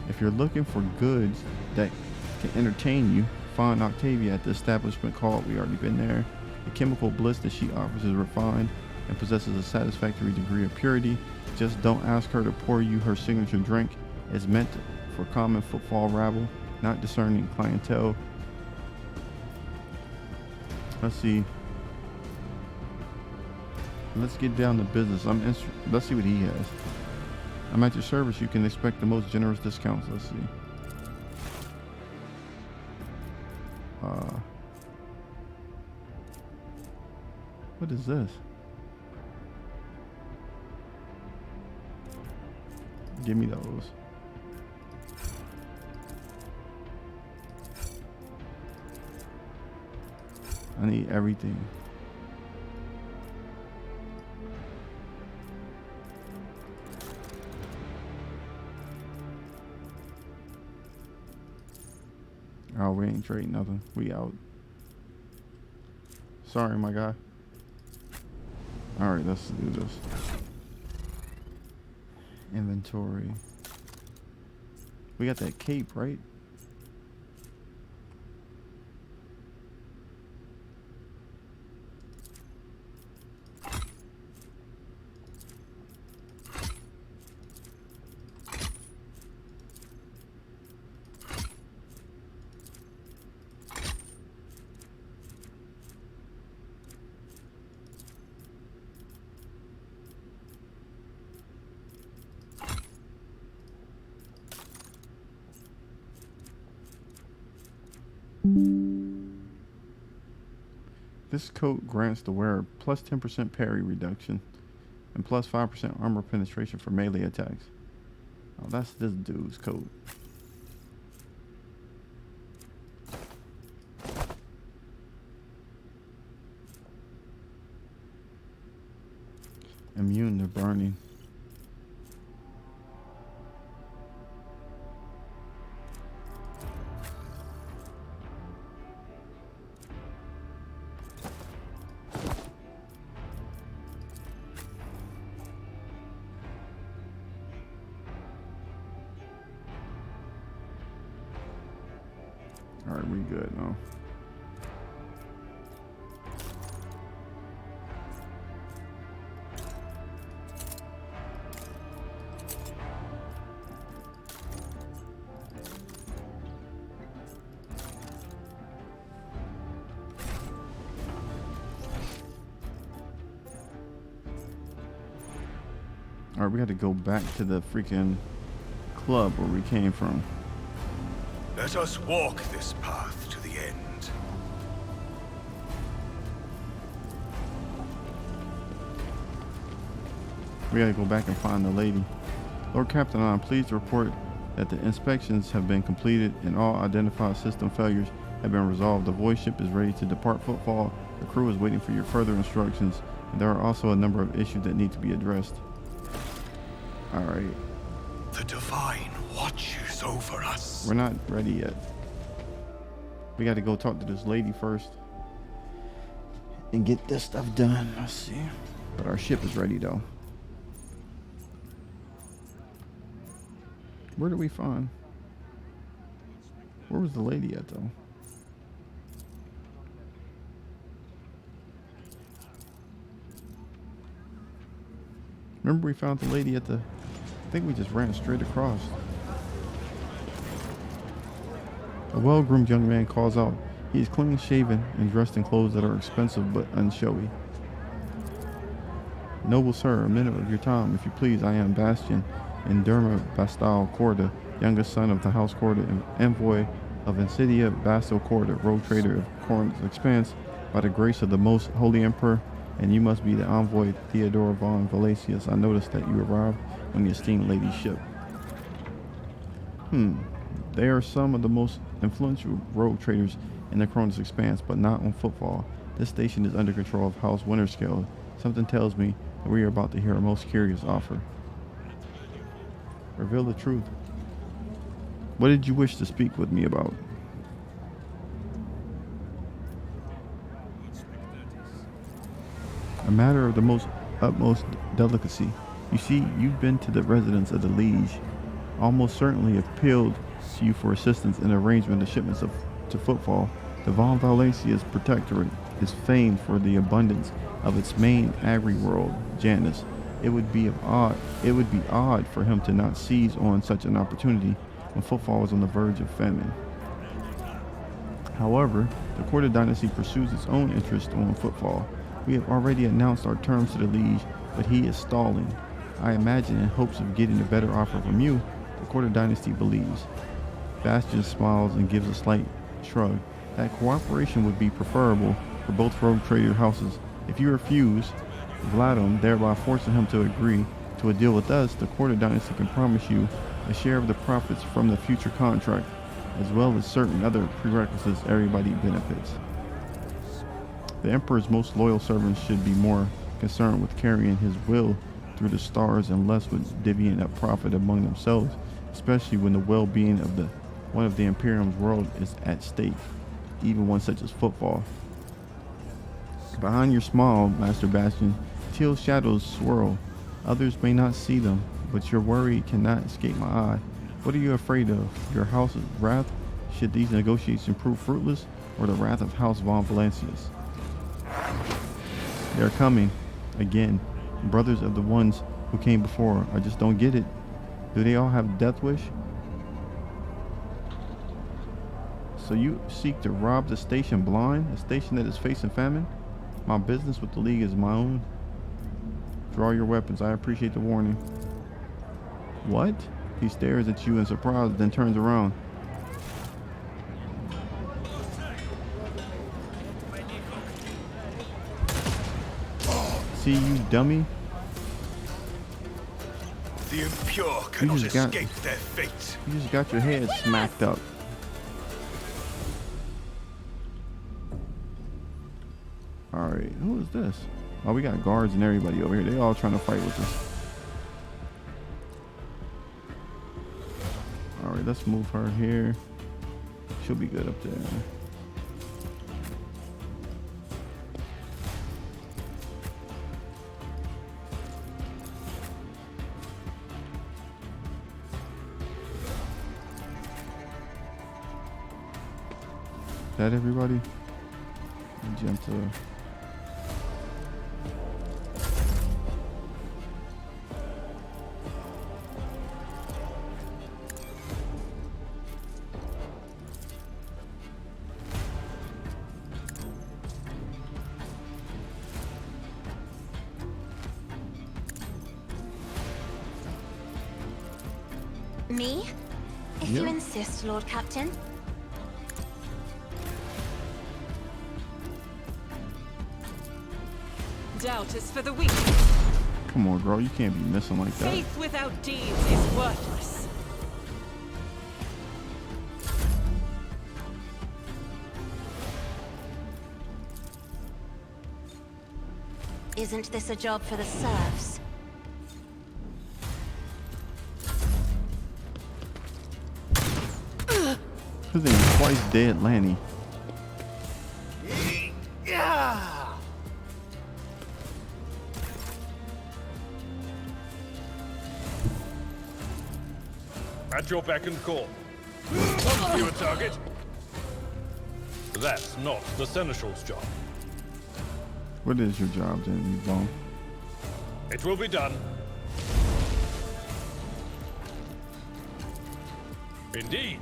If you're looking for goods that can entertain you, find Octavia at the establishment called. We already been there. The chemical bliss that she offers is refined and possesses a satisfactory degree of purity. Just don't ask her to pour you her signature drink. It's meant for common Footfall rabble, not discerning clientele. Let's see. Let's get down to business. Let's see what he has. I'm at your service. You can expect the most generous discounts. Let's see. What is this? Give me those. I need everything. Oh, we ain't trading nothing. We out. Sorry, my guy. Alright, let's do this. Inventory. We got that cape, right? This coat grants the wearer plus 10% parry reduction and plus 5% armor penetration for melee attacks. Oh, that's this dude's coat. Immune to burning. Alright, we good now. Alright, we had to go back to the freaking club where we came from. Let us walk this path to the end. We gotta go back and find the lady. Lord Captain, I'm pleased to report that the inspections have been completed and all identified system failures have been resolved. The void ship is ready to depart Footfall. The crew is waiting for your further instructions. And there are also a number of issues that need to be addressed. Alright. The Divine watches over us. We're not ready yet. We gotta go talk to this lady first and get this stuff done. Let's see. But our ship is ready though. Where did we find? Where was the lady at though? Remember we found the lady at the... I think we just ran straight across. A well-groomed young man calls out. He is clean-shaven and dressed in clothes that are expensive but unshowy. Noble sir, a minute of your time, if you please. I am Bastian and Derma Bastal Corda, youngest son of the House Corda and envoy of Insidia Bastal Corda, rogue trader of Corn's Expanse, by the grace of the most holy emperor, and you must be the envoy Theodore von Valesius. I noticed that you arrived on the esteemed lady's ship. They are some of the most influential rogue traders in the Cronus Expanse, but not on Footfall. This station is under control of House Winterscale. Something tells me that we are about to hear a most curious offer. Reveal the truth. What did you wish to speak with me about? A matter of the utmost delicacy. You see, you've been to the residence of the Liege. Almost certainly appealed to you for assistance in arrangement of shipments to Footfall. The Von Valesius Protectorate is famed for the abundance of its main agri-world, Janus. It would be odd for him to not seize on such an opportunity when Footfall is on the verge of famine. However, the Corda dynasty pursues its own interest on Footfall. We have already announced our terms to the Liege, but he is stalling. I imagine in hopes of getting a better offer from you, the Corda dynasty believes. Bastian smiles and gives a slight shrug. That cooperation would be preferable for both rogue trader houses. If you refuse, Vladimir, thereby forcing him to agree to a deal with us, the Corda dynasty can promise you a share of the profits from the future contract, as well as certain other prerequisites. Everybody benefits. The Emperor's most loyal servants should be more concerned with carrying his will through the stars and less with divvying up profit among themselves, especially when the well-being of one of the Imperium's world is at stake, even one such as Footfall. Behind your smile, Master Bastian, teal shadows swirl. Others may not see them, but your worry cannot escape my eye. What are you afraid of? Your house's wrath? Should these negotiations prove fruitless, or the wrath of House von Valesius? They're coming again. Brothers of the ones who came before. I just don't get it. Do they all have death wish? So you seek to rob the station blind? A station that is facing famine? My business with the League is my own. Draw your weapons. I appreciate the warning. What? He stares at you in surprise, then turns around. See, you dummy? The impure cannot escape their fate. You just got your head smacked up. Alright, who is this? Oh, we got guards and everybody over here. They all trying to fight with us. Alright, let's move her here. She'll be good up there. Is that everybody? Jump to... Me? If Yeah. you insist, Lord Captain. Doubt is for the weak. Come on, girl. You can't be missing like that. Faith without deeds is worthless. Isn't this a job for the serfs? His name is Twice Dead Lanny. At your beck and call. Wasn't you a target? That's not the Seneschal's job. What is your job then, you bum? It will be done. Indeed.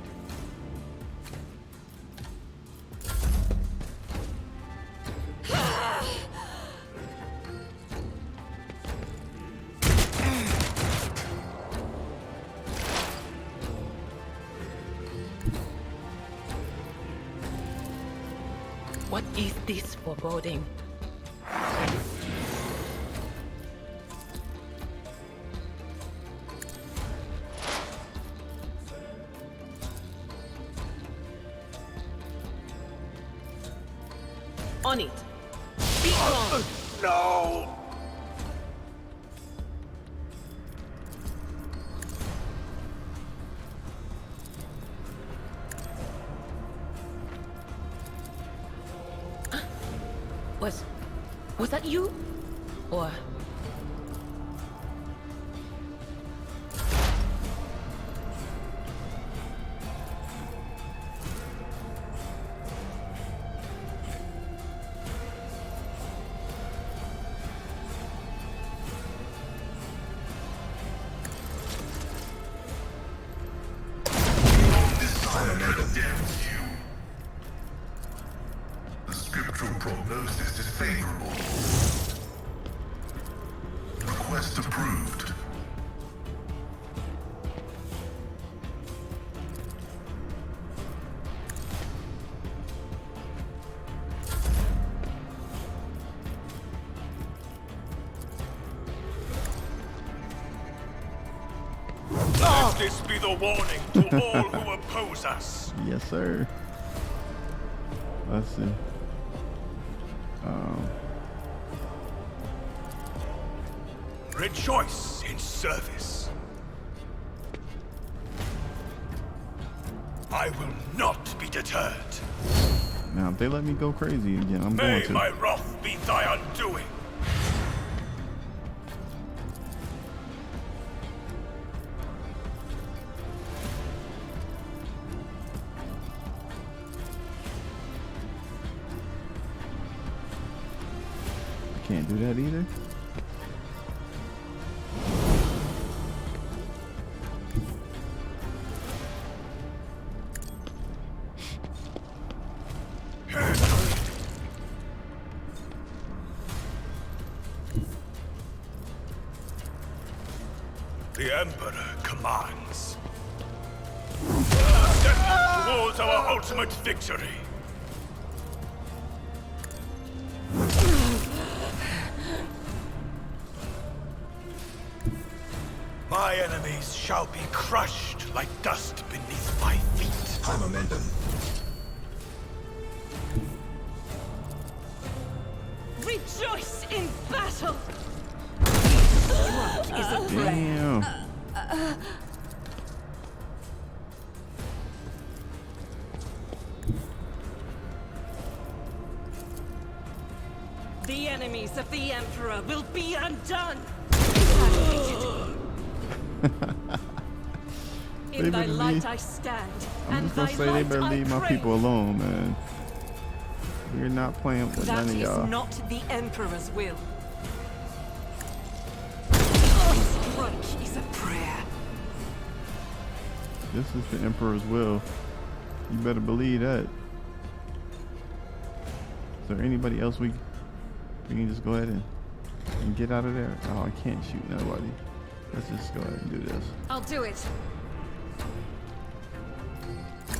What is this foreboding? On it. Be gone. No! Was that you? Or... The scriptural prognosis is favorable. Request approved. Let this be the warning to all who oppose us. Yes, sir. Let's see. Rejoice in service. I will not be deterred. Now, if they let me go crazy again, I'm going May to. my wrath be thy undoing. Can't do that either. The Emperor commands. Step towards our ultimate victory. My enemies shall be crushed like dust beneath my feet. High momentum. Rejoice in battle! is a prayer. Damn. The enemies of the Emperor will be undone! In thy better light leave. I stand, I'm and just gonna thy say they light better I leave my pray. people alone, man. We're not playing with That none of is y'all. not the Emperor's will. Strike is a prayer. This is the Emperor's will. You better believe that. Is there anybody else we can just go ahead and get out of there? Oh, I can't shoot nobody. Let's just go ahead and do this. I'll do it.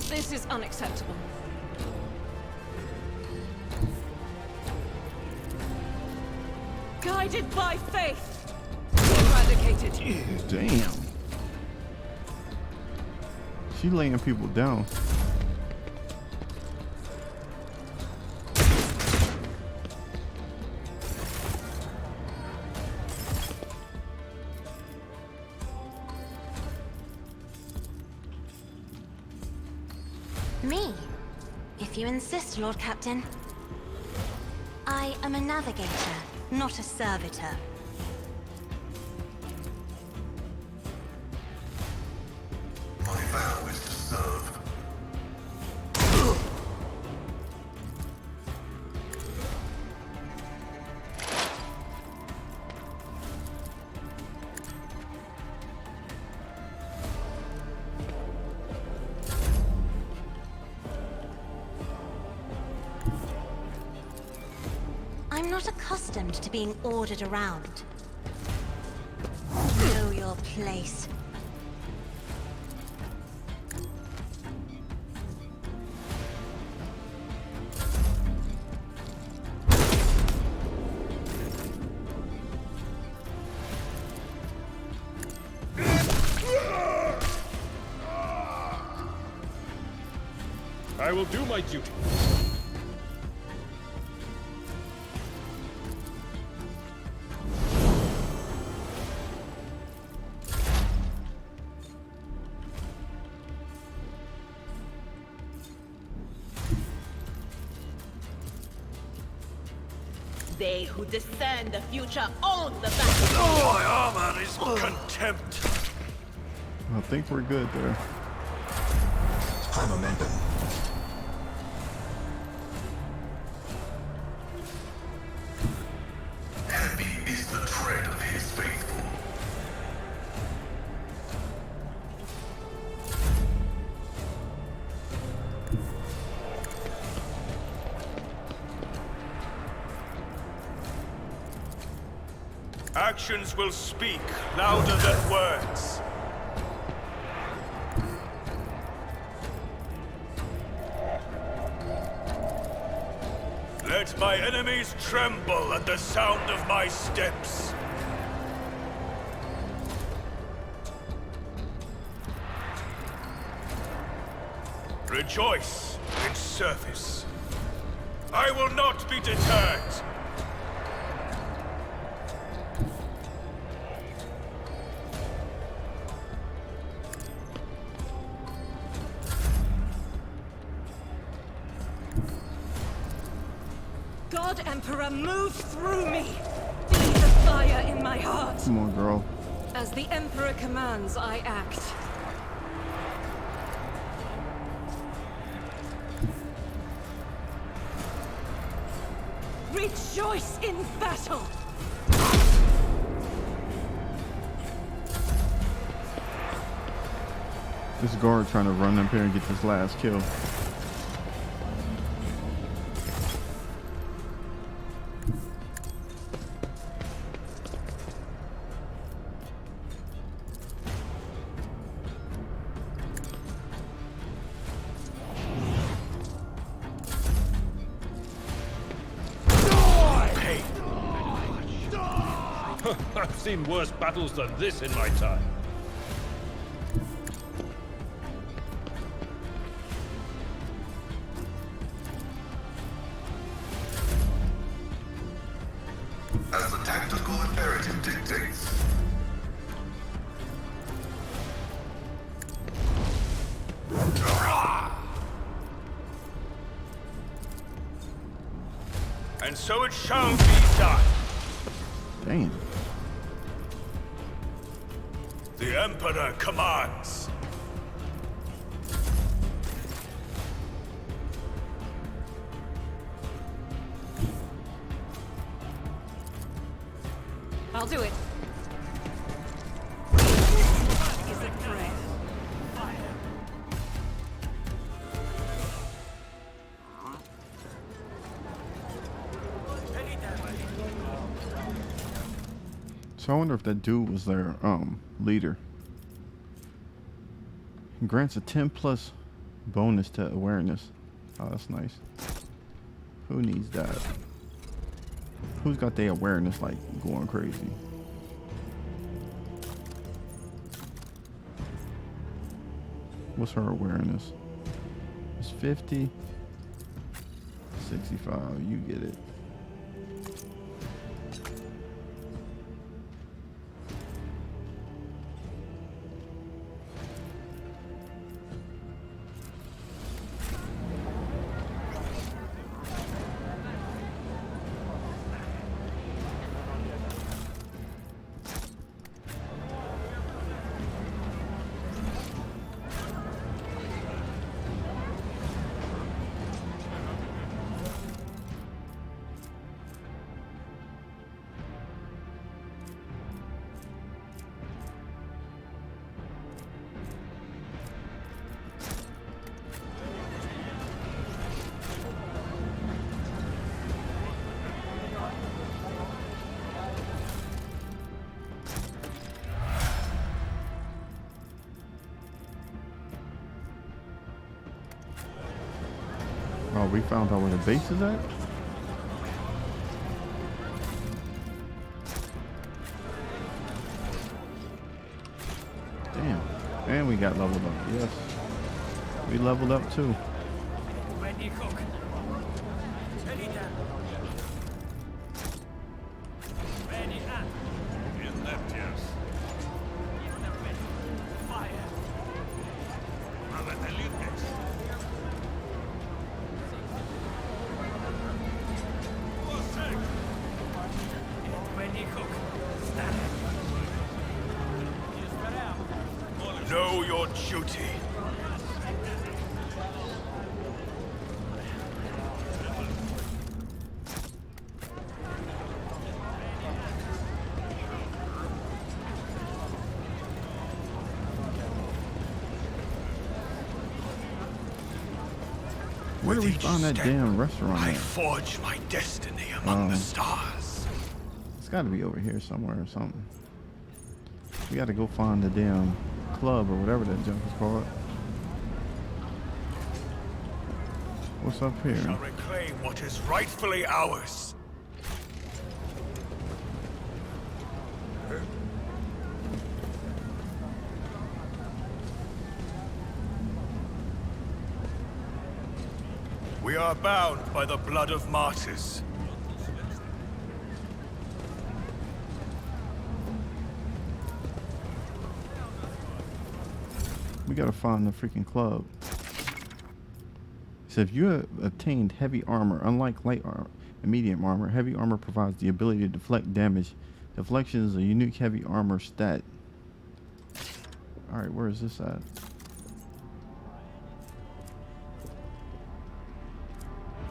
This is unacceptable. Guided by faith. Eradicated. Damn. She laying people down. Me? If you insist, Lord Captain. I am a navigator, not a servitor. My vow is to serve. I'm not accustomed to being ordered around. Know your place. I will do my duty. They who discern the future own the battle. My armor is contempt. I think we're good there. For momentum. Heavy is the tread of his faithful. Actions will speak louder than words. Let my enemies tremble at the sound of my steps. Rejoice in service. I will not be deterred. God Emperor, move through me! Be the fire in my heart! Come on, girl. As the Emperor commands, I act. Rejoice in battle! This guard trying to run up here and get this last kill. I've seen worse battles than this in my time. As the tactical imperative dictates. And so it shall be done. Damn. The Emperor commands. I'll do it. Is it prayer? So I wonder if that dude was their leader. He grants a 10+ bonus to awareness. Oh, that's nice. Who needs that? Who's got their awareness like going crazy? What's her awareness? It's 50. 65. You get it. Oh, we found out where the base is at? Damn. And we got leveled up. Yes. We leveled up too. Know your duty. Where do we With each find that step, damn restaurant I at? forge my destiny among the stars. It's got to be over here somewhere or something. We got to go find the damn club or whatever that junk is called. What's up Shall here? reclaim what is rightfully ours. We are bound by the blood of martyrs. We got to find the freaking club. So if you have obtained heavy armor, unlike light armor and medium armor, heavy armor provides the ability to deflect damage. Deflection is a unique heavy armor stat. Alright, where is this at?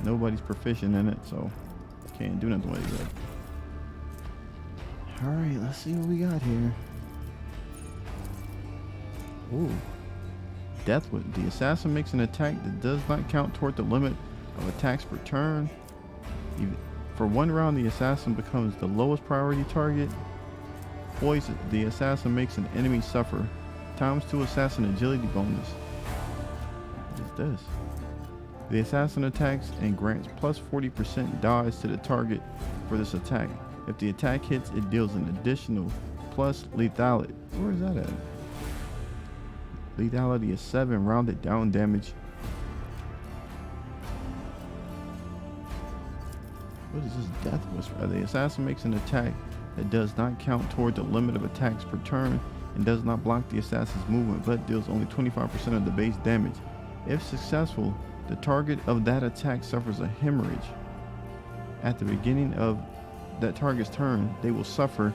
Nobody's proficient in it, so can't do nothing with it. Alright, let's see what we got here. Ooh. Death Whip. The assassin makes an attack that does not count toward the limit of attacks per turn. For one round, the assassin becomes the lowest priority target. Poison. The assassin makes an enemy suffer. ×2 assassin agility bonus. What is this? The assassin attacks and grants plus 40% dodge to the target for this attack. If the attack hits, it deals an additional plus lethality. Where is that at? Lethality is 7, rounded down damage. What is this death whisper? The assassin makes an attack that does not count toward the limit of attacks per turn and does not block the assassin's movement, but deals only 25% of the base damage. If successful, the target of that attack suffers a hemorrhage. At the beginning of that target's turn, they will suffer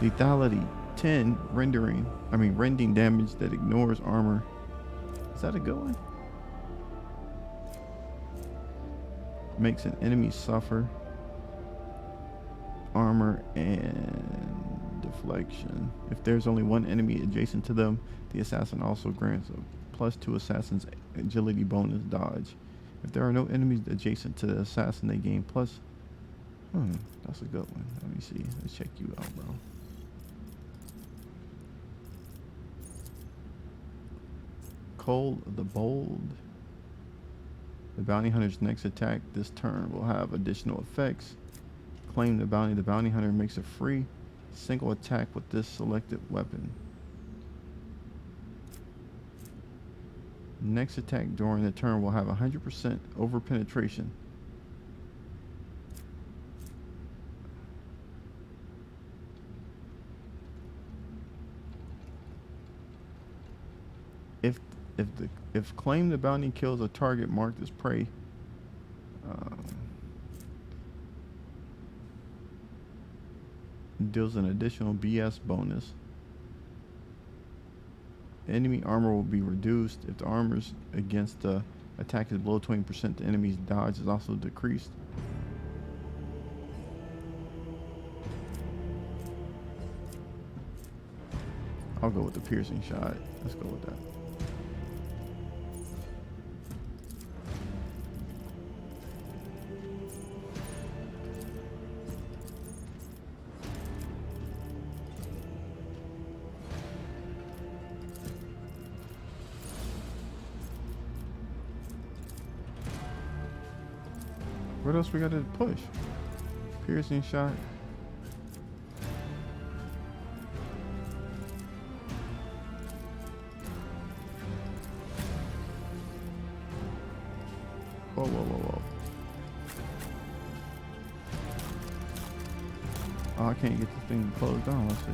lethality 10, rending damage that ignores armor. Is that a good one? Makes an enemy suffer armor and deflection. If there's only one enemy adjacent to them, the assassin also grants a +2 assassin's agility bonus dodge. If there are no enemies adjacent to the assassin, they gain plus. That's a good one. Let me see. Let's check you out, bro. Cole the Bold. The bounty hunter's next attack this turn will have additional effects. Claim the bounty. The bounty hunter makes a free single attack with this selected weapon. Next attack during the turn will have 100% over penetration. If claim the bounty kills a target marked as prey, deals an additional BS bonus. Enemy armor will be reduced. If the armor's against the attack is below 20%, the enemy's dodge is also decreased. I'll go with the piercing shot. Let's go with that. What else we got to push? Piercing shot. Whoa, whoa, whoa, whoa. Oh, I can't get this thing closed down. Let's see.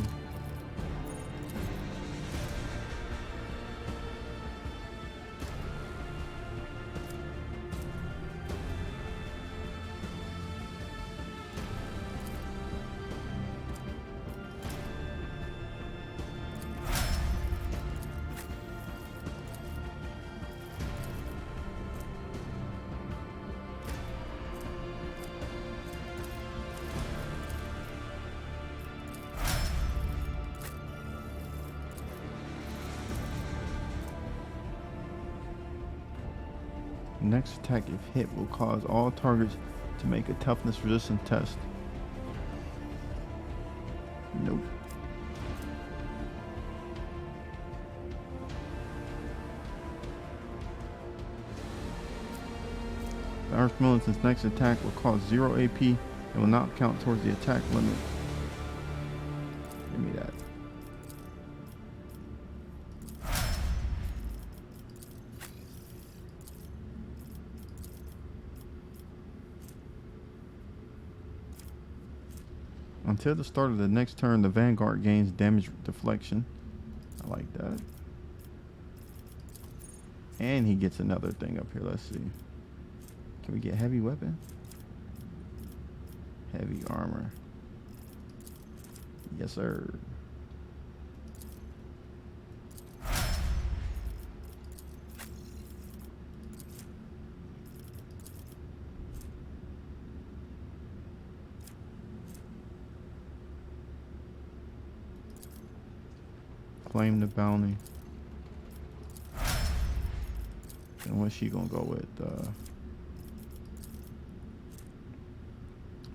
Next attack, if hit, will cause all targets to make a toughness resistance test. Nope. The Earth Militant's next attack will cause 0 AP and will not count towards the attack limit. Give me that. Until the start of the next turn, the Vanguard gains damage deflection. I like that. And he gets another thing up here. Let's see. Can we get heavy weapon? Heavy armor. Yes, sir. Claim the bounty. And what's she gonna go with?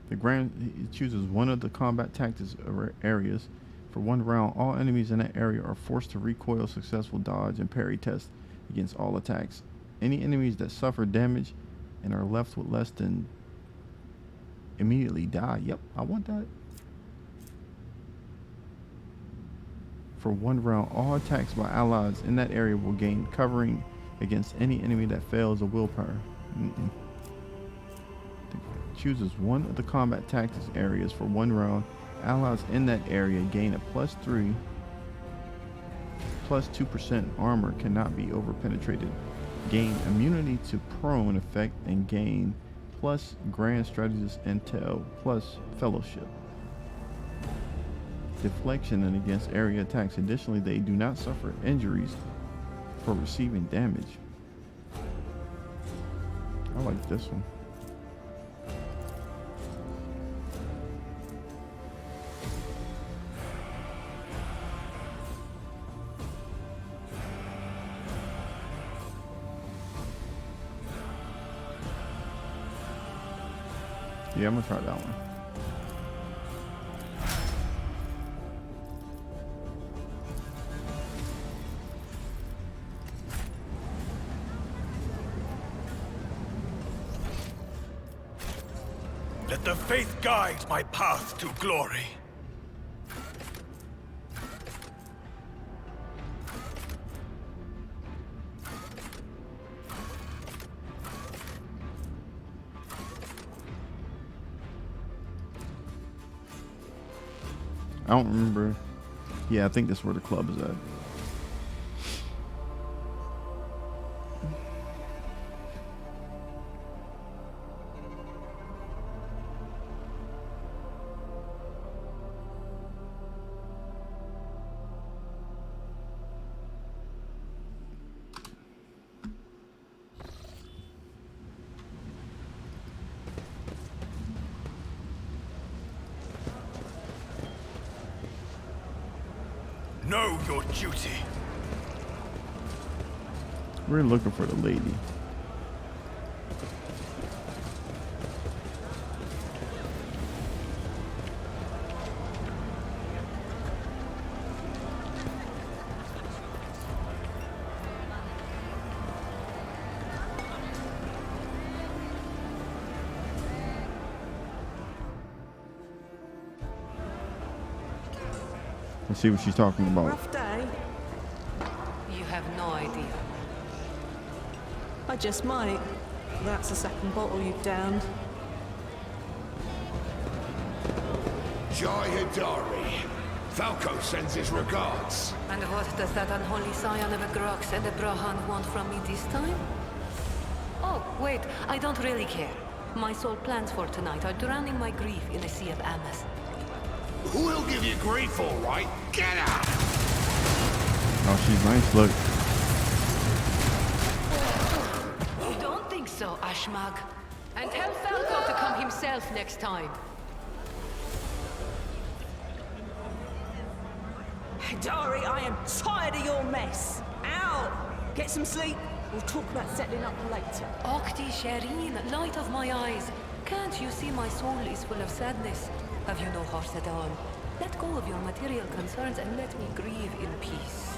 The Grand chooses one of the combat tactics areas. For 1 round, all enemies in that area are forced to recoil, successful dodge, and parry test against all attacks. Any enemies that suffer damage and are left with less than immediately die. Yep, I want that. For 1 round, all attacks by allies in that area will gain covering against any enemy that fails a willpower. Chooses one of the combat tactics areas for 1 round. Allies in that area gain a +3, +2% armor, cannot be overpenetrated. Gain immunity to prone effect and gain plus grand strategist intel plus fellowship. Deflection and against area attacks. Additionally, they do not suffer injuries for receiving damage. I like this one. Yeah, I'm gonna try that one. Let the faith guide my path to glory. I don't remember. Yeah, I think that's where the club is at. Know your duty. We're looking for the lady. Let's see what she's talking about. Rough day? You have no idea. I just might. That's the second bottle you've downed. Jai Hidari. Falco sends his regards. And what does that unholy scion of a Grox and a Brahan want from me this time? Oh, wait, I don't really care. My sole plans for tonight are drowning my grief in a sea of Amas. Who'll give you grief, all right? Get out! Oh, she's nice. Look. You don't think so, Ashmag? And tell Falco to come himself next time. Dari, I am tired of your mess. Out! Get some sleep. We'll talk about settling up later. Okti Shireen, light of my eyes. Can't you see my soul is full of sadness? Have you no heart at all? Let go of your material concerns and let me grieve in peace.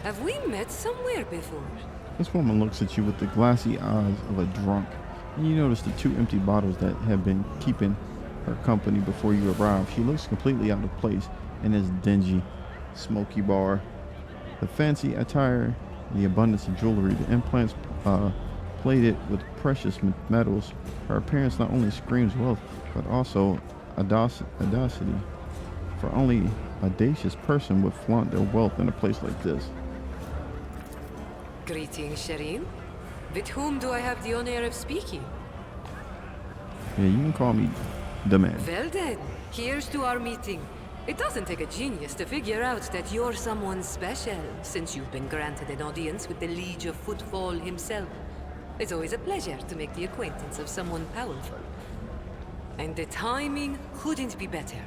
Have we met somewhere before? This woman looks at you with the glassy eyes of a drunk, and you notice the 2 empty bottles that have been keeping her company before you arrive. She looks completely out of place in this dingy, smoky bar. The fancy attire, the abundance of jewelry, the implants plated with precious metals. Her appearance not only screams wealth, but also audacity. For only an audacious person would flaunt their wealth in a place like this. Greetings, Shireen. With whom do I have the honor of speaking? Yeah, you can call me the man. Well then, here's to our meeting. It doesn't take a genius to figure out that you're someone special, since you've been granted an audience with the Liege of Footfall himself. It's always a pleasure to make the acquaintance of someone powerful. And the timing couldn't be better.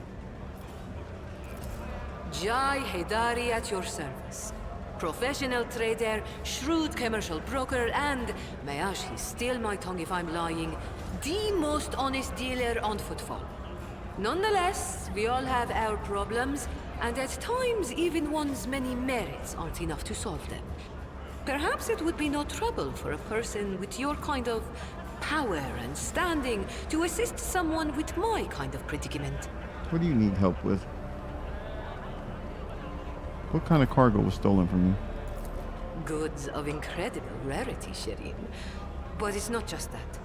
Jai Hidari at your service. Professional trader, shrewd commercial broker, and, may I steal my tongue if I'm lying, the most honest dealer on Footfall. Nonetheless, we all have our problems, and at times even one's many merits aren't enough to solve them. Perhaps it would be no trouble for a person with your kind of power and standing to assist someone with my kind of predicament. What do you need help with? What kind of cargo was stolen from you? Goods of incredible rarity, Shireen. But it's not just that.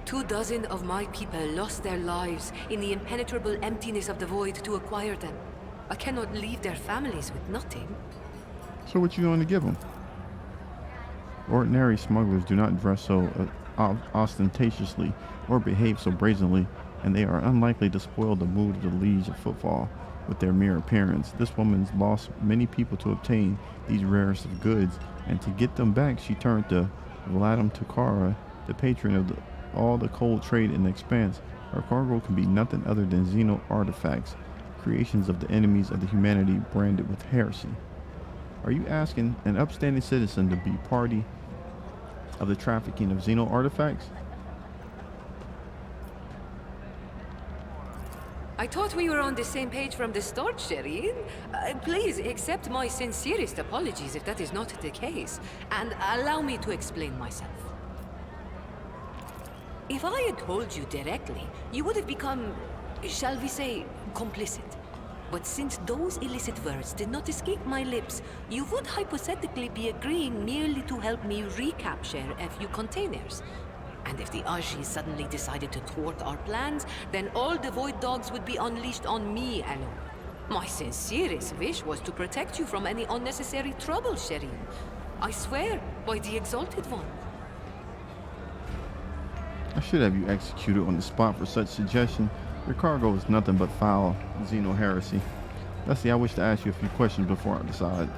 24 of my people lost their lives in the impenetrable emptiness of the void to acquire them. I cannot leave their families with nothing. So what you going to give them? Ordinary smugglers do not dress so ostentatiously or behave so brazenly, and they are unlikely to spoil the mood of the Liege of Footfall with their mere appearance. This woman's lost many people to obtain these rarest of goods, and to get them back she turned to Vladimir Tukara, the patron of all the cold trade in the expanse. Her cargo can be nothing other than Xeno artifacts, creations of the enemies of the humanity branded with heresy. Are you asking an upstanding citizen to be party of the trafficking of Xeno artifacts? I thought we were on the same page from the start, Shireen. Please accept my sincerest apologies if that is not the case, and allow me to explain myself. If I had told you directly, you would have become, shall we say, complicit. But since those illicit words did not escape my lips, you would hypothetically be agreeing merely to help me recapture a few containers. And if the Aji suddenly decided to thwart our plans, then all the Void Dogs would be unleashed on me alone. My sincerest wish was to protect you from any unnecessary trouble, Shireen. I swear, by the Exalted One. I should have you executed on the spot for such suggestion. Your cargo is nothing but foul Xeno heresy. Leslie, I wish to ask you a few questions before I decide.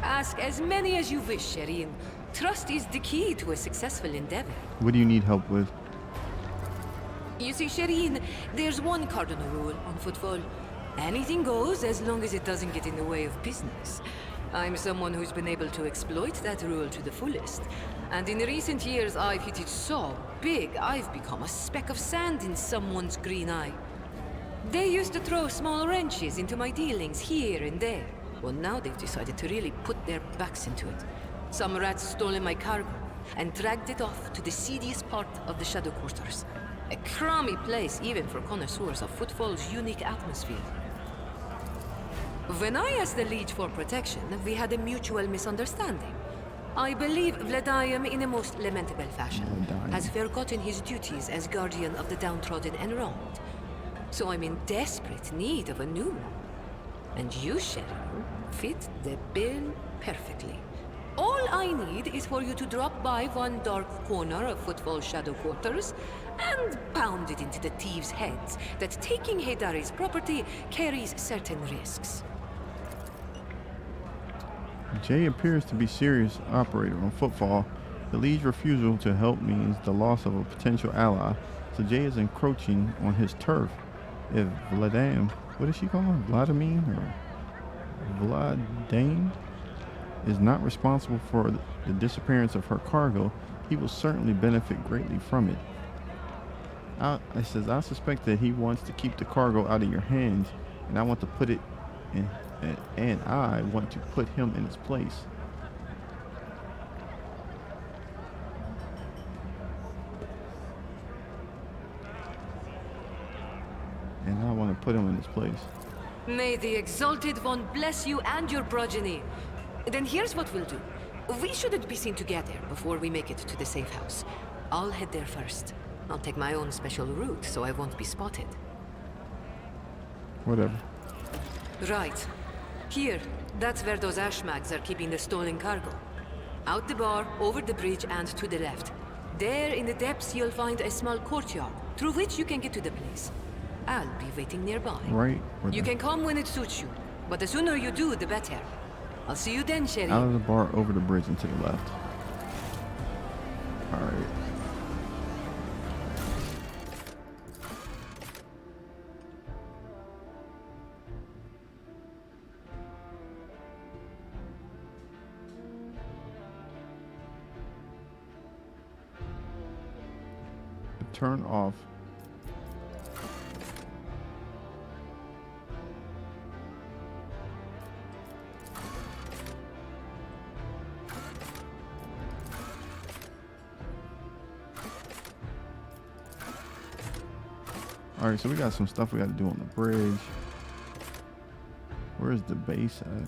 Ask as many as you wish, Shireen. Trust is the key to a successful endeavor. What do you need help with? You see, Shireen, there's one cardinal rule on Footfall. Anything goes as long as it doesn't get in the way of business. I'm someone who's been able to exploit that rule to the fullest. And in recent years, I've hit it so big, I've become a speck of sand in someone's green eye. They used to throw small wrenches into my dealings here and there. Well, now they've decided to really put their backs into it. Some rats stolen my cargo and dragged it off to the seediest part of the Shadow Quarters. A crummy place even for connoisseurs of Footfall's unique atmosphere. When I asked the Liege for protection, we had a mutual misunderstanding. I believe Vladium, in a most lamentable fashion, Vladium. has forgotten his duties as guardian of the downtrodden and wronged. So I'm in desperate need of a new one. And you, Sheridan, fit the bill perfectly. All I need is for you to drop by one dark corner of Footfall Shadow Quarters and pound it into the thieves' heads that taking Heydari's property carries certain risks. Jay appears to be serious operator on Footfall. The League's refusal to help means the loss of a potential ally, so Jay is encroaching on his turf. If Vladam, what does she call him? Vladimir or Vladane is not responsible for the disappearance of her cargo, he will certainly benefit greatly from it. It says, I suspect that he wants to keep the cargo out of your hands, and I want to put it in, and I want to put him in his place. And I want to put him in his place. May the Exalted One bless you and your progeny. Then here's what we'll do. We shouldn't be seen together before we make it to the safe house. I'll head there first. I'll take my own special route so I won't be spotted. Whatever. Right. Here, that's where those ashmags are keeping the stolen cargo. Out the bar, over the bridge, and to the left. There in the depths you'll find a small courtyard, through which you can get to the place. I'll be waiting nearby. Right. You can come when it suits you, but the sooner you do, the better. I'll see you then, Sherry. Out of the bar, over the bridge, and to the left. Alright. Turn off. Alright, so we got some stuff we got to do on the bridge. Where's the base at?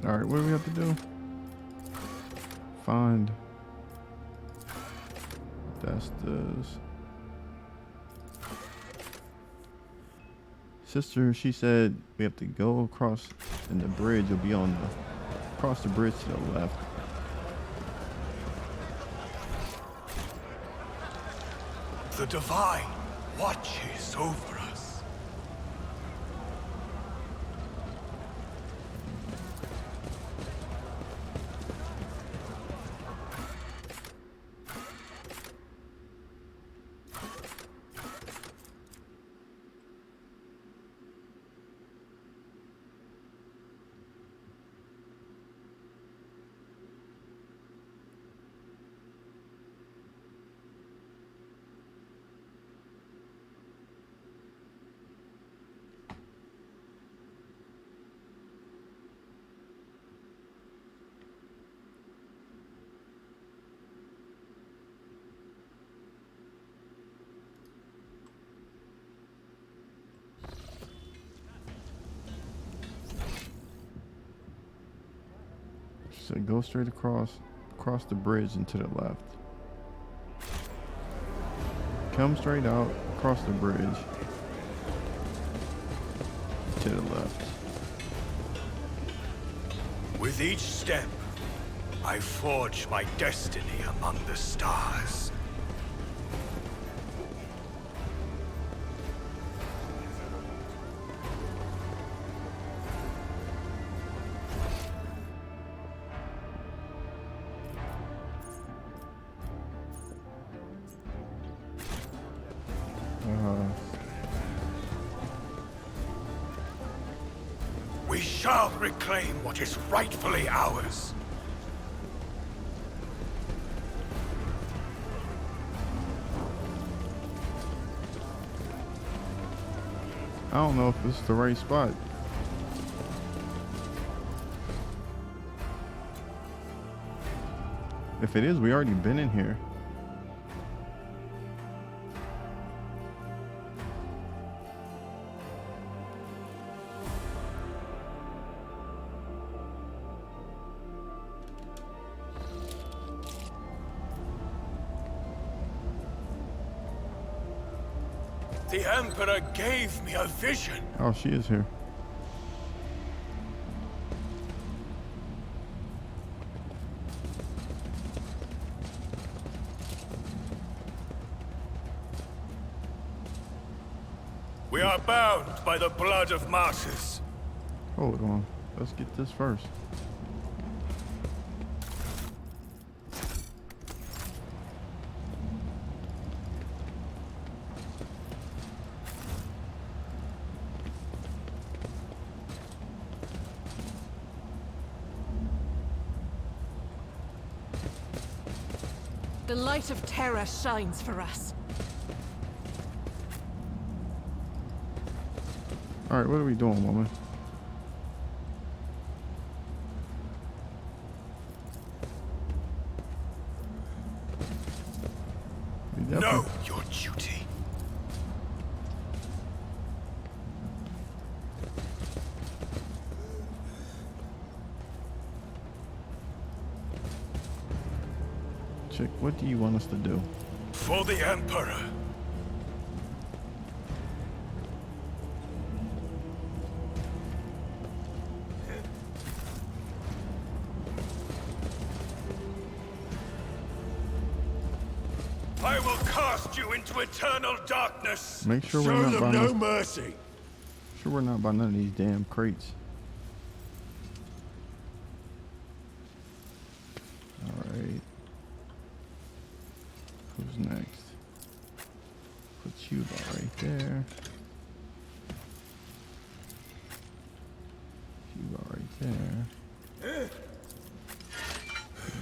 Alright, what do we have to do? Find. That's this. Sister, she said we have to go across in the bridge. You'll be on the across the bridge to the left. The Divine watches over us. So go straight across the bridge and to the left. Come straight out, across the bridge, to the left. With each step, I forge my destiny among the stars. We shall reclaim what is rightfully ours. I don't know if it's the right spot. If it is, we already been in here. The Emperor gave me a vision. Oh, she is here. We are bound by the blood of martyrs. Hold on. Let's get this first. The light of terror shines for us. Alright, what are we doing, woman? We definitely- Know your duty. Chick, what do you want us to do? For the Emperor. I will cast you into eternal darkness. Make sure we're Show not them by no no- mercy. Sure we're not by none of these damn crates. Alright. Who's next? Put you about right there. You about right there. You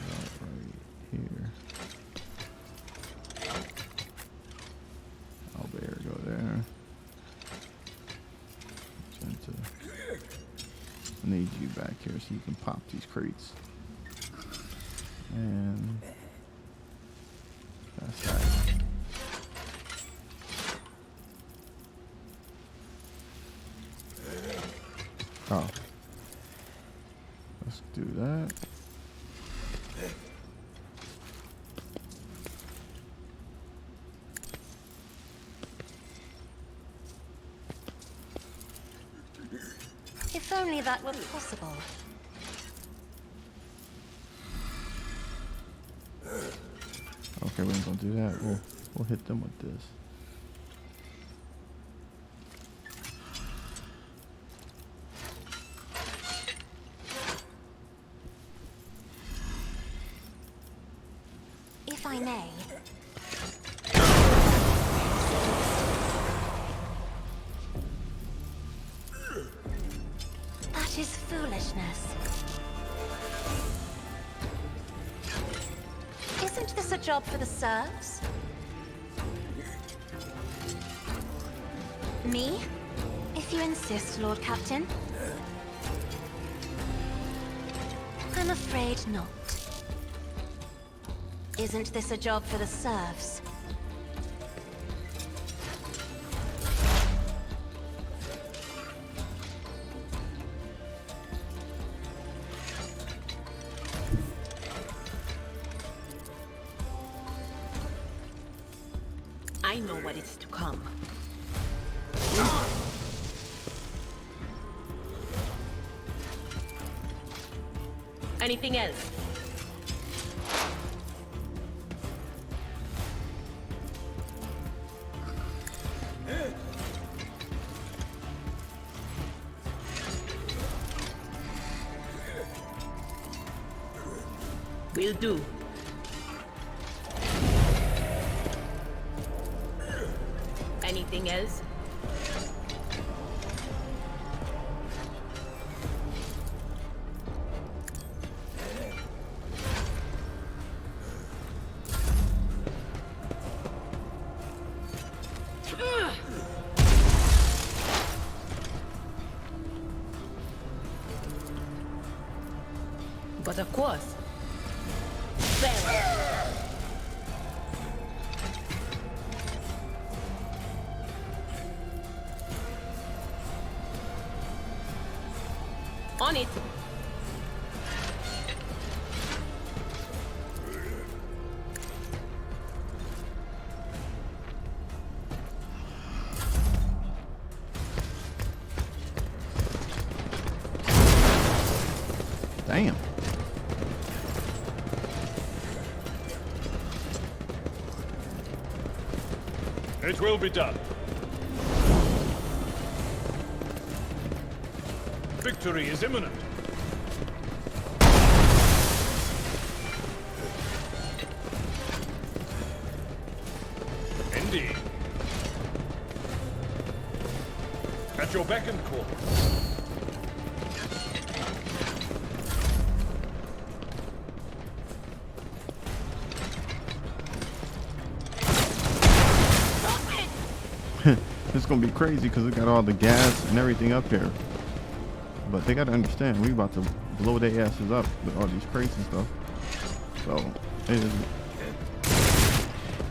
about right here. Albert go there. Magenta. I need you back here so you can pop these crates. And that's that. Oh. Let's do that. If only that were possible. Okay, we ain't gonna do that. We'll hit them with this. If I may. That is foolishness. Isn't this a job for the serfs? Me? If you insist, Lord Captain. I'm afraid not. Isn't this a job for the serfs? I know what is to come. Anything else? Will do. Anything else? But of course. There. On it. Damn. It will be done. Victory is imminent. Indeed. At your beck and call. It's gonna be crazy because it got all the gas and everything up here. But they gotta understand, we about to blow their asses up with all these crates and stuff. So, it is.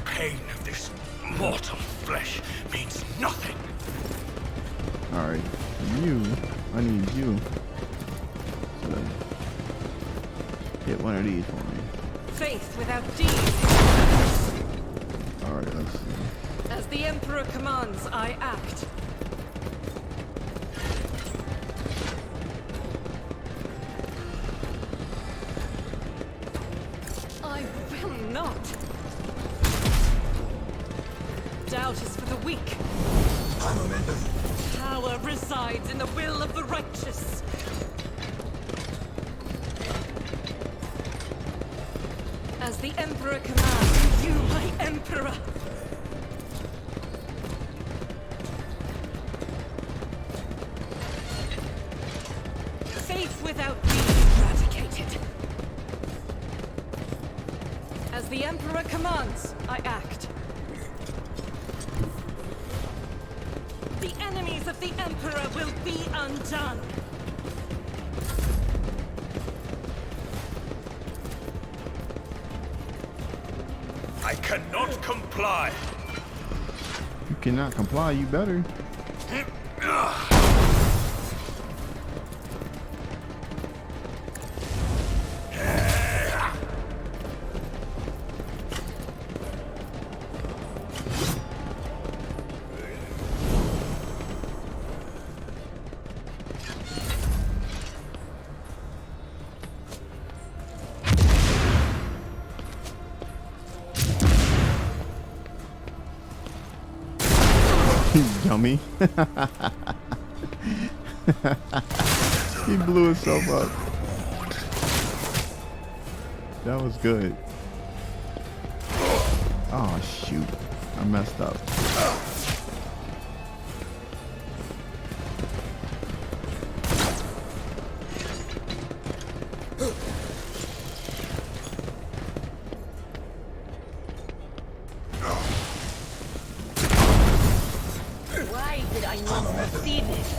Pain of this mortal flesh means nothing. Alright, you, I need you to hit one of these for me. Faith without deeds. Alright, let's see. As the Emperor commands, I act. I will not. Doubt is for the weak. Power resides in the will of the righteous. As the Emperor commands, you, my Emperor. Faith without deeds eradicated. As the Emperor commands, I act. The enemies of the Emperor will be undone. I cannot comply. You cannot comply, you better. Dummy. He blew himself up. That was good. Oh shoot, I messed up. Why did I not foresee this?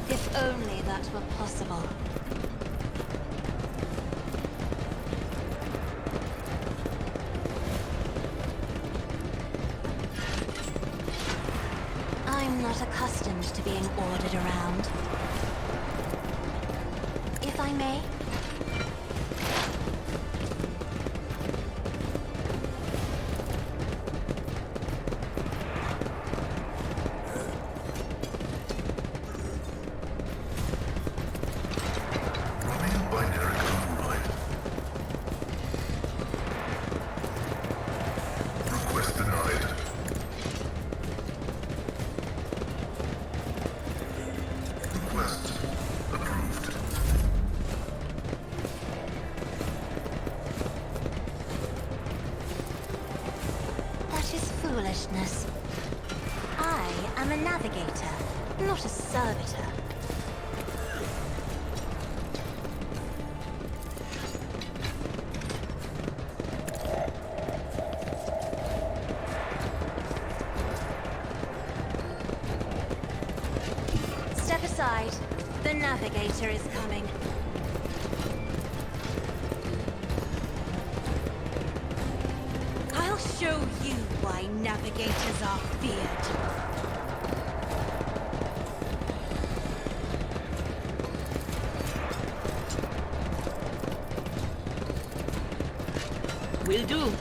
If only that were possible. I'm not accustomed to being ordered around. If I may. Running binary override. Request denied. Request approved. That is foolishness. I am a navigator, not a servitor. Step aside. The navigator is coming. show you why navigators are feared. Will do.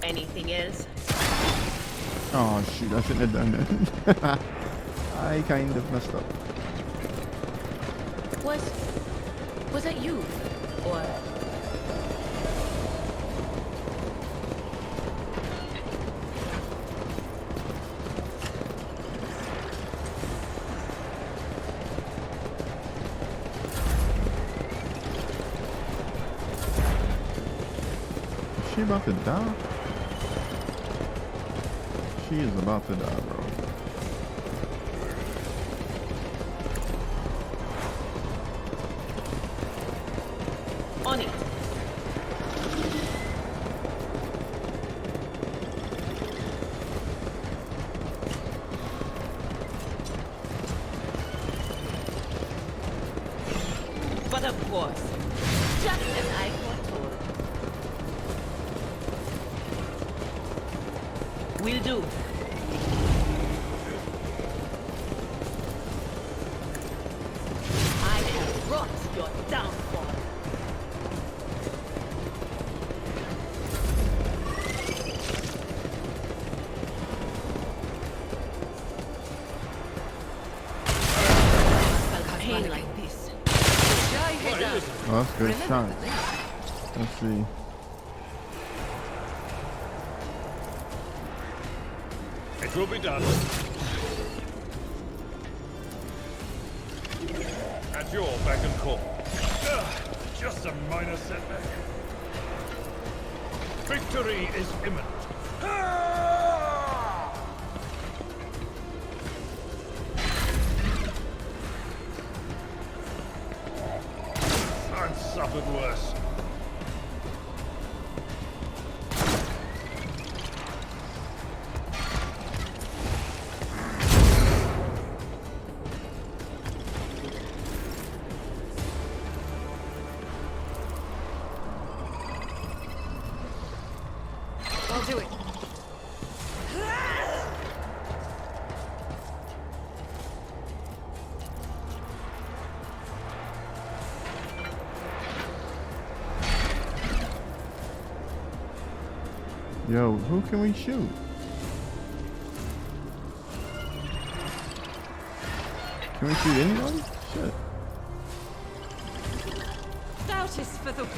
Anything else? Oh shoot, I shouldn't have done that. I kind of messed up. Was that you? Or Is she about to die? She is about to die, bro. on it. But of course, just as I foretold. Will do. I have brought your downfall. Pain like this. Oh, that's a good shot. Let's see. It will be done. At your beck and call. Just a minor setback. Victory is imminent. I've suffered worse. I'll do it. Yo, who can we shoot? Can we shoot anybody? Shit. Doubt is for the weak.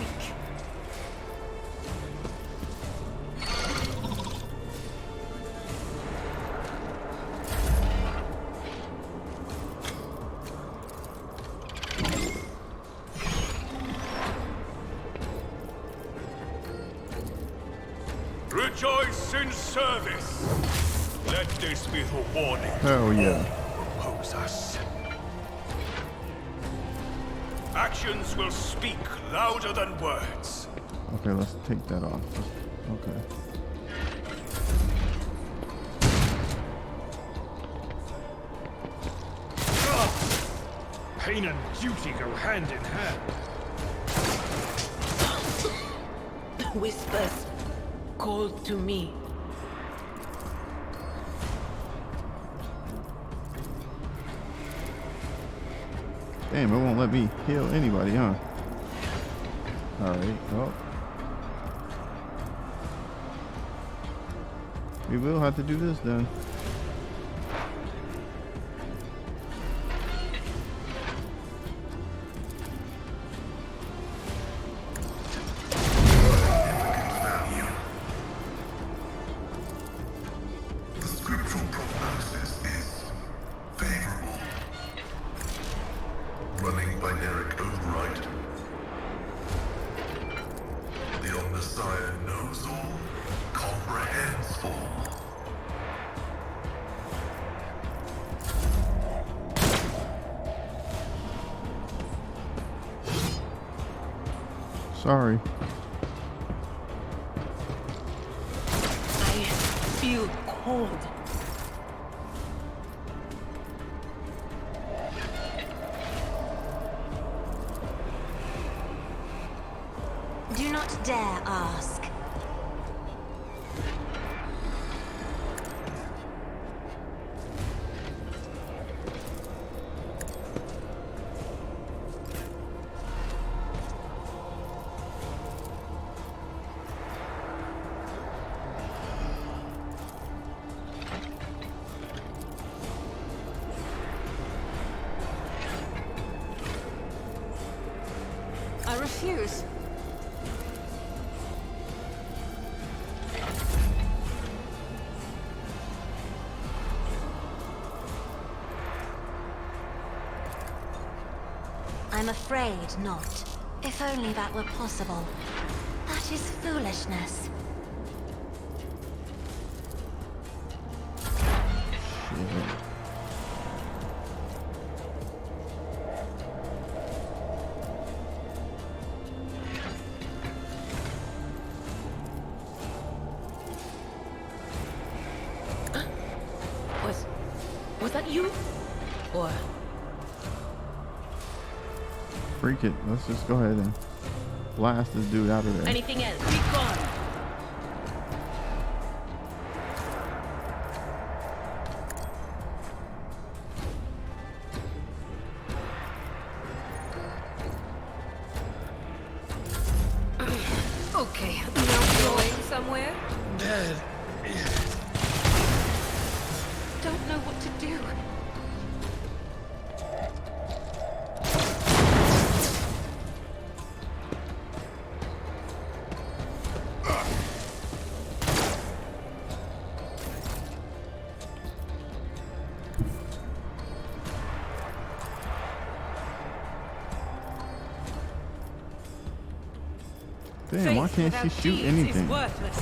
Rejoice in service. Let this be the warning. Hell yeah. Oppose us. Actions will speak louder than words. Okay, let's take that off. Okay. Pain and duty go hand in hand. Whispers called to me. Damn, it won't let me heal anybody, huh? Alright, well. We will have to do this then. The scriptural prognosis is favorable. Running binaric override. The Omnissiah knows all, comprehends all. Sorry. I feel cold. refuse. I'm afraid not. If only that were possible. That is foolishness. Was that you? Or Freak it. Let's just go ahead and blast this dude out of there. anything else? Be gone. Okay, now going somewhere? Don't know what to do. Damn, why can't she shoot anything? Is worthless.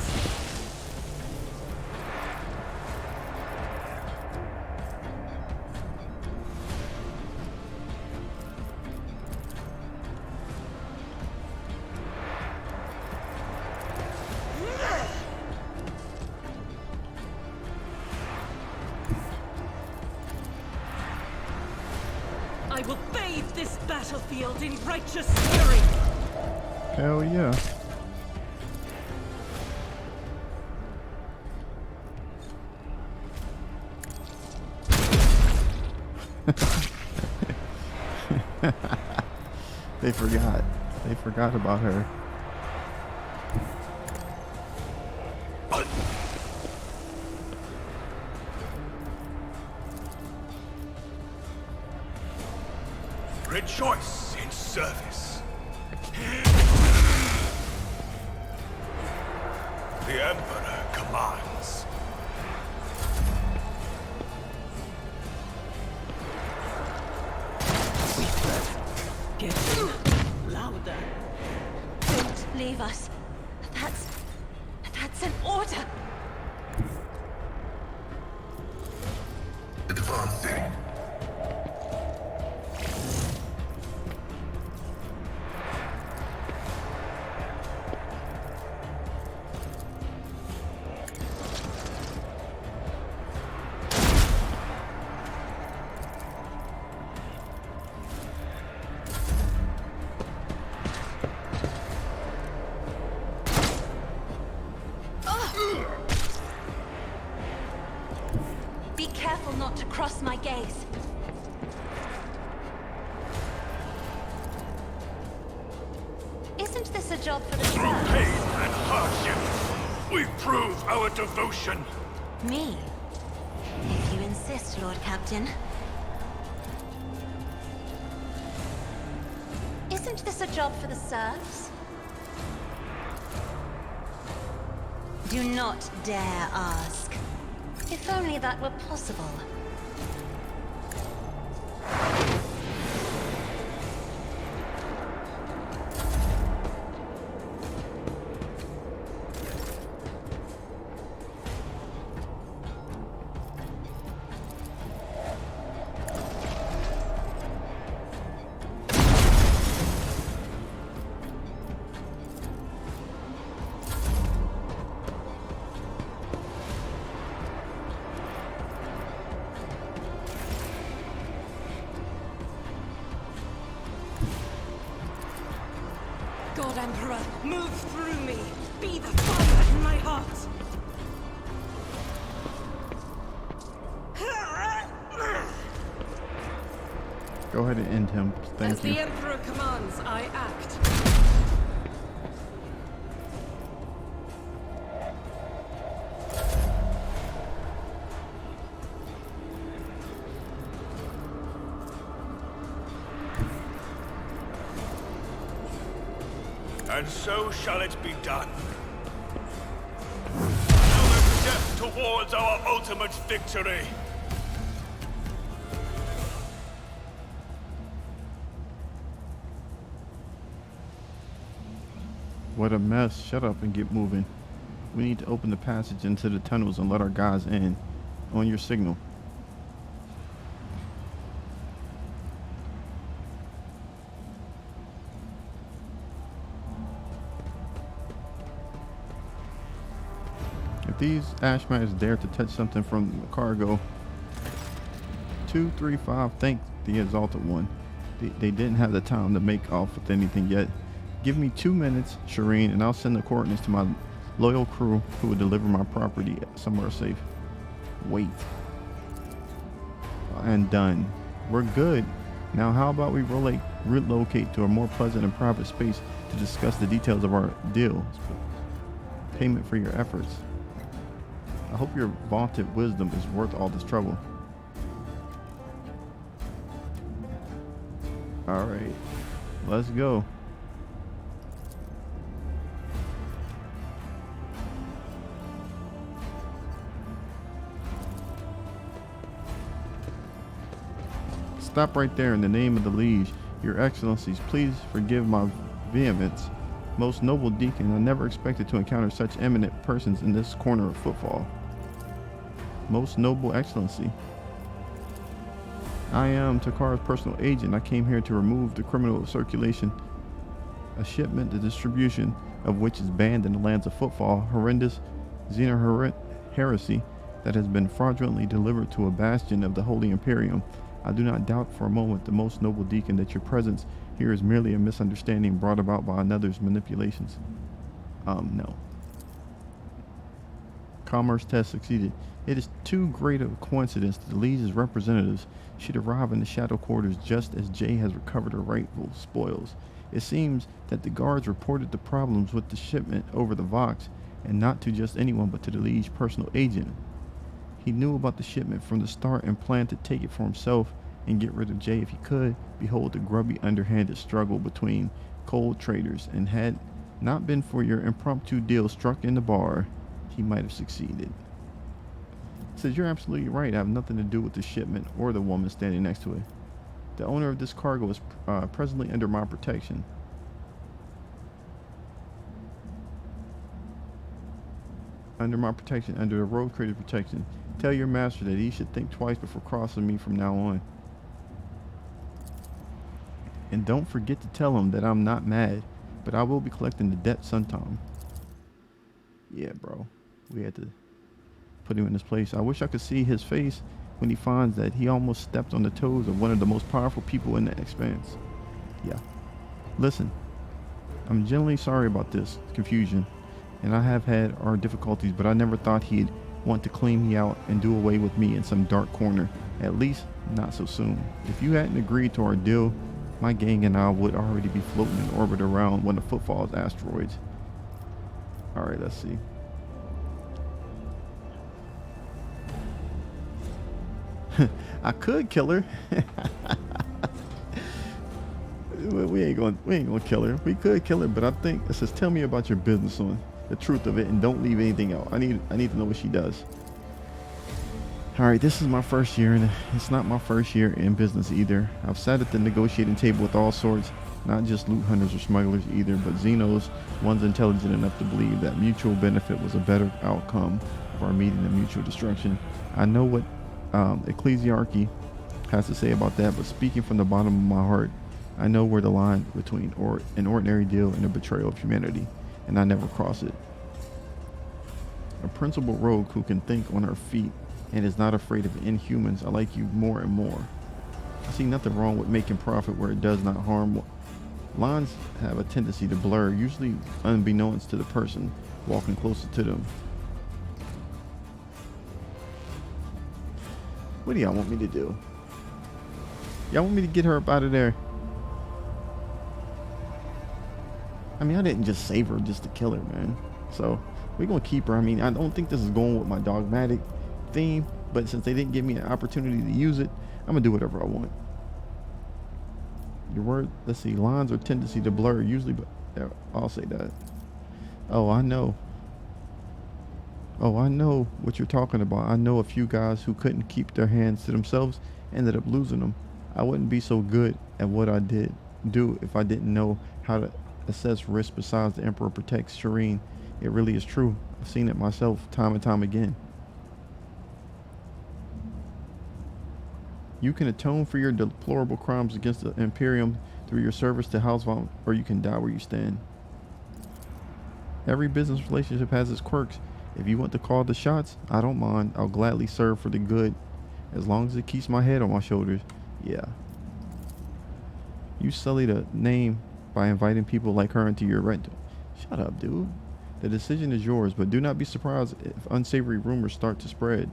I will bathe this battlefield in righteous fury. Hell yeah. They forgot. They forgot about her. Rejoice in service. The Emperor commands. Get louder. Don't leave us. That's an order. Advancing. Be careful not to cross my gaze. Isn't this a job for the Through serfs? pain and hardship, we prove our devotion. Me? If you insist, Lord Captain. Isn't this a job for the serfs? Do not dare ask. If only that were possible. God, Emperor, move through me. Be the fire in my heart. Go ahead and end him. As Thank the you. Emperor commands, I act. and so shall it be done. Another step towards our ultimate victory. What a mess. Shut up and get moving. We need to open the passage into the tunnels and let our guys in. On your signal. If these Ashmans dare to touch something from the cargo, 235, thank the Exalted One. They didn't have the time to make off with anything yet. Give me 2 minutes, Shireen, and I'll send the coordinates to my loyal crew who will deliver my property somewhere safe. Wait. And done. We're good. Now how about we relocate to a more pleasant and private space to discuss the details of our deal. Payment for your efforts. I hope your vaunted wisdom is worth all this trouble. Alright. Let's go. Stop right there in the name of the liege. Your excellencies, please forgive my vehemence. Most noble deacon, I never expected to encounter such eminent persons in this corner of Footfall. Most noble excellency. I am Takar's personal agent. I came here to remove the criminal circulation. A shipment, the distribution of which is banned in the lands of Footfall. Horrendous Xena heresy that has been fraudulently delivered to a bastion of the Holy Imperium. I do not doubt for a moment, the most noble deacon, that your presence here is merely a misunderstanding brought about by another's manipulations. No. Commerce test succeeded. It is too great a coincidence that the Liege's representatives should arrive in the shadow quarters just as Jay has recovered her rightful spoils. It seems that the guards reported the problems with the shipment over the Vox, and not to just anyone but to the Liege's personal agent. He knew about the shipment from the start and planned to take it for himself and get rid of Jay if he could. Behold the grubby, underhanded struggle between cold traders, and had not been for your impromptu deal struck in the bar, he might have succeeded. He says, you're absolutely right. I have nothing to do with the shipment or the woman standing next to it. The owner of this cargo is presently under my protection. Under the road created protection. Tell your master that he should think twice before crossing me from now on. And don't forget to tell him that I'm not mad, but I will be collecting the debt sometime. Yeah, bro. We had to put him in this place. I wish I could see his face when he finds that he almost stepped on the toes of one of the most powerful people in the expanse. Yeah. Listen, I'm genuinely sorry about this confusion, and I have had our difficulties, but I never thought he'd want to clean me out and do away with me in some dark corner. At least, not so soon. If you hadn't agreed to our deal, my gang and I would already be floating in orbit around one of Footfall's asteroids. Alright, let's see. I could kill her. we ain't gonna kill her. We could kill her, but I think it says, tell me about your business on the truth of it, and don't leave anything out. I need to know what she does. All right, this is my first year, and it's not my first year in business either. I've sat at the negotiating table with all sorts, not just loot hunters or smugglers either, but Xenos, ones intelligent enough to believe that mutual benefit was a better outcome of our meeting than mutual destruction. I know what ecclesiarchy has to say about that, but speaking from the bottom of my heart, I know where the line between an ordinary deal and a betrayal of humanity, and I never cross it. A principled rogue who can think on her feet and is not afraid of inhumans. I like you more and more. I see nothing wrong with making profit where it does not harm. Lines have a tendency to blur, usually unbeknownst to the person walking closer to them. What do y'all want me to do? Y'all want me to get her up out of there? I mean, I didn't just save her just to kill her, man. So we're gonna keep her. I mean, I don't think this is going with my dogmatic theme, but since they didn't give me an opportunity to use it, I'm gonna do whatever I want. Your word, let's see, lines are tendency to blur, usually, but Yeah, I'll say that. Oh, I know. Oh, I know what you're talking about. I know a few guys who couldn't keep their hands to themselves, ended up losing them. I wouldn't be so good at what I did do if I didn't know how to assess risk. Besides, the Emperor protects Shireen. It really is true. I've seen it myself time and time again. You can atone for your deplorable crimes against the Imperium through your service to House Vaughn, or you can die where you stand. Every business relationship has its quirks. If you want to call the shots, I don't mind. I'll gladly serve for the good, as long as it keeps my head on my shoulders. Yeah. You sully the name by inviting people like her into your rental. Shut up, dude. The decision is yours, but do not be surprised if unsavory rumors start to spread.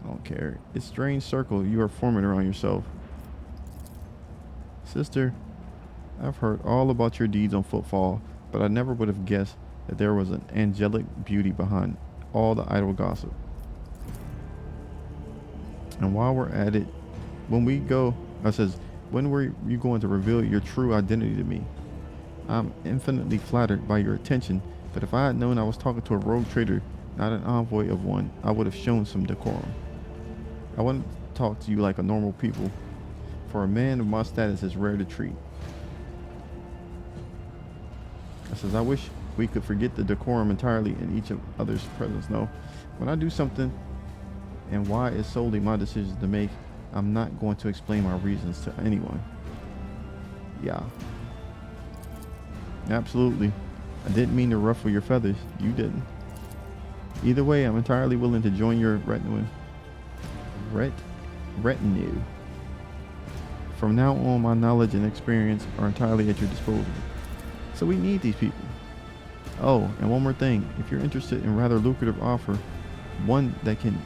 I don't care. It's a strange circle you are forming around yourself. Sister, I've heard all about your deeds on Footfall, but I never would have guessed that there was an angelic beauty behind all the idle gossip. And while we're at it, when were you going to reveal your true identity to me? I'm infinitely flattered by your attention, but if I had known I was talking to a rogue trader, not an envoy of one, I would have shown some decorum. I wouldn't talk to you like a normal people. For a man of my status, it's rare to treat. I wish we could forget the decorum entirely in each other's presence. No, when I do something and why it's solely my decision to make, I'm not going to explain my reasons to anyone. Yeah. Absolutely. I didn't mean to ruffle your feathers. You didn't. Either way, I'm entirely willing to join your retinue. From now on, my knowledge and experience are entirely at your disposal. So we need these people. Oh, and one more thing. If you're interested in a rather lucrative offer, one that can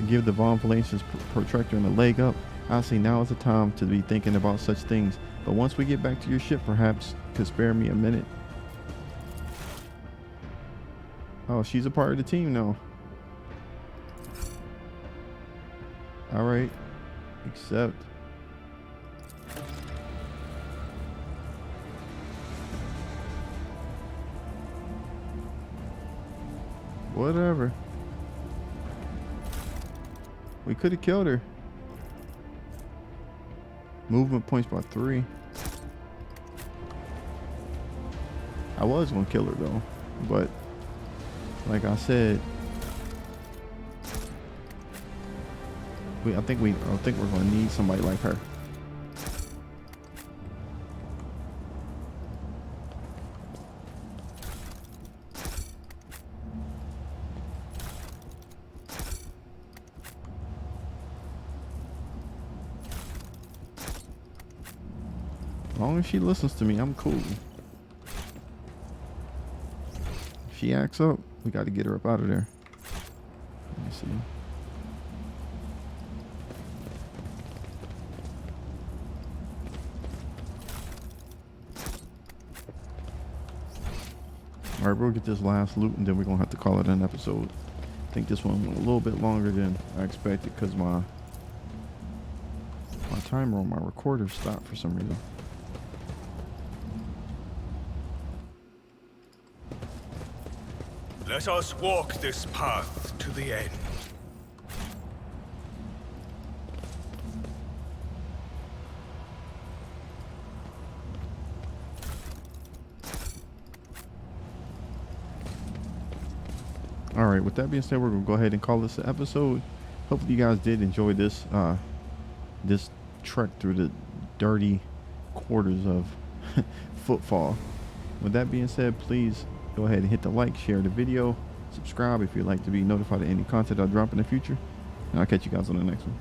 give the Von Valancius protractor a leg up, I say now is the time to be thinking about such things. But once we get back to your ship, perhaps could spare me a minute. Oh, she's a part of the team now. All right. Accept. Whatever. We could have killed her. Movement points by 3. I was gonna kill her though, but like I said, I think we're gonna need somebody like her. As long as she listens to me, I'm cool. If she acts up, we got to get her up out of there. Let me see. All right, we'll get this last loot and then we're going to have to call it an episode. I think this one went a little bit longer than I expected because my timer on my recorder stopped for some reason. Let us walk this path to the end. All right, with that being said, we're gonna go ahead and call this an episode. Hopefully you guys did enjoy this this trek through the dirty quarters of Footfall. With that being said, please go ahead and hit the like, share the video, subscribe if you'd like to be notified of any content I drop in the future, and I'll catch you guys on the next one.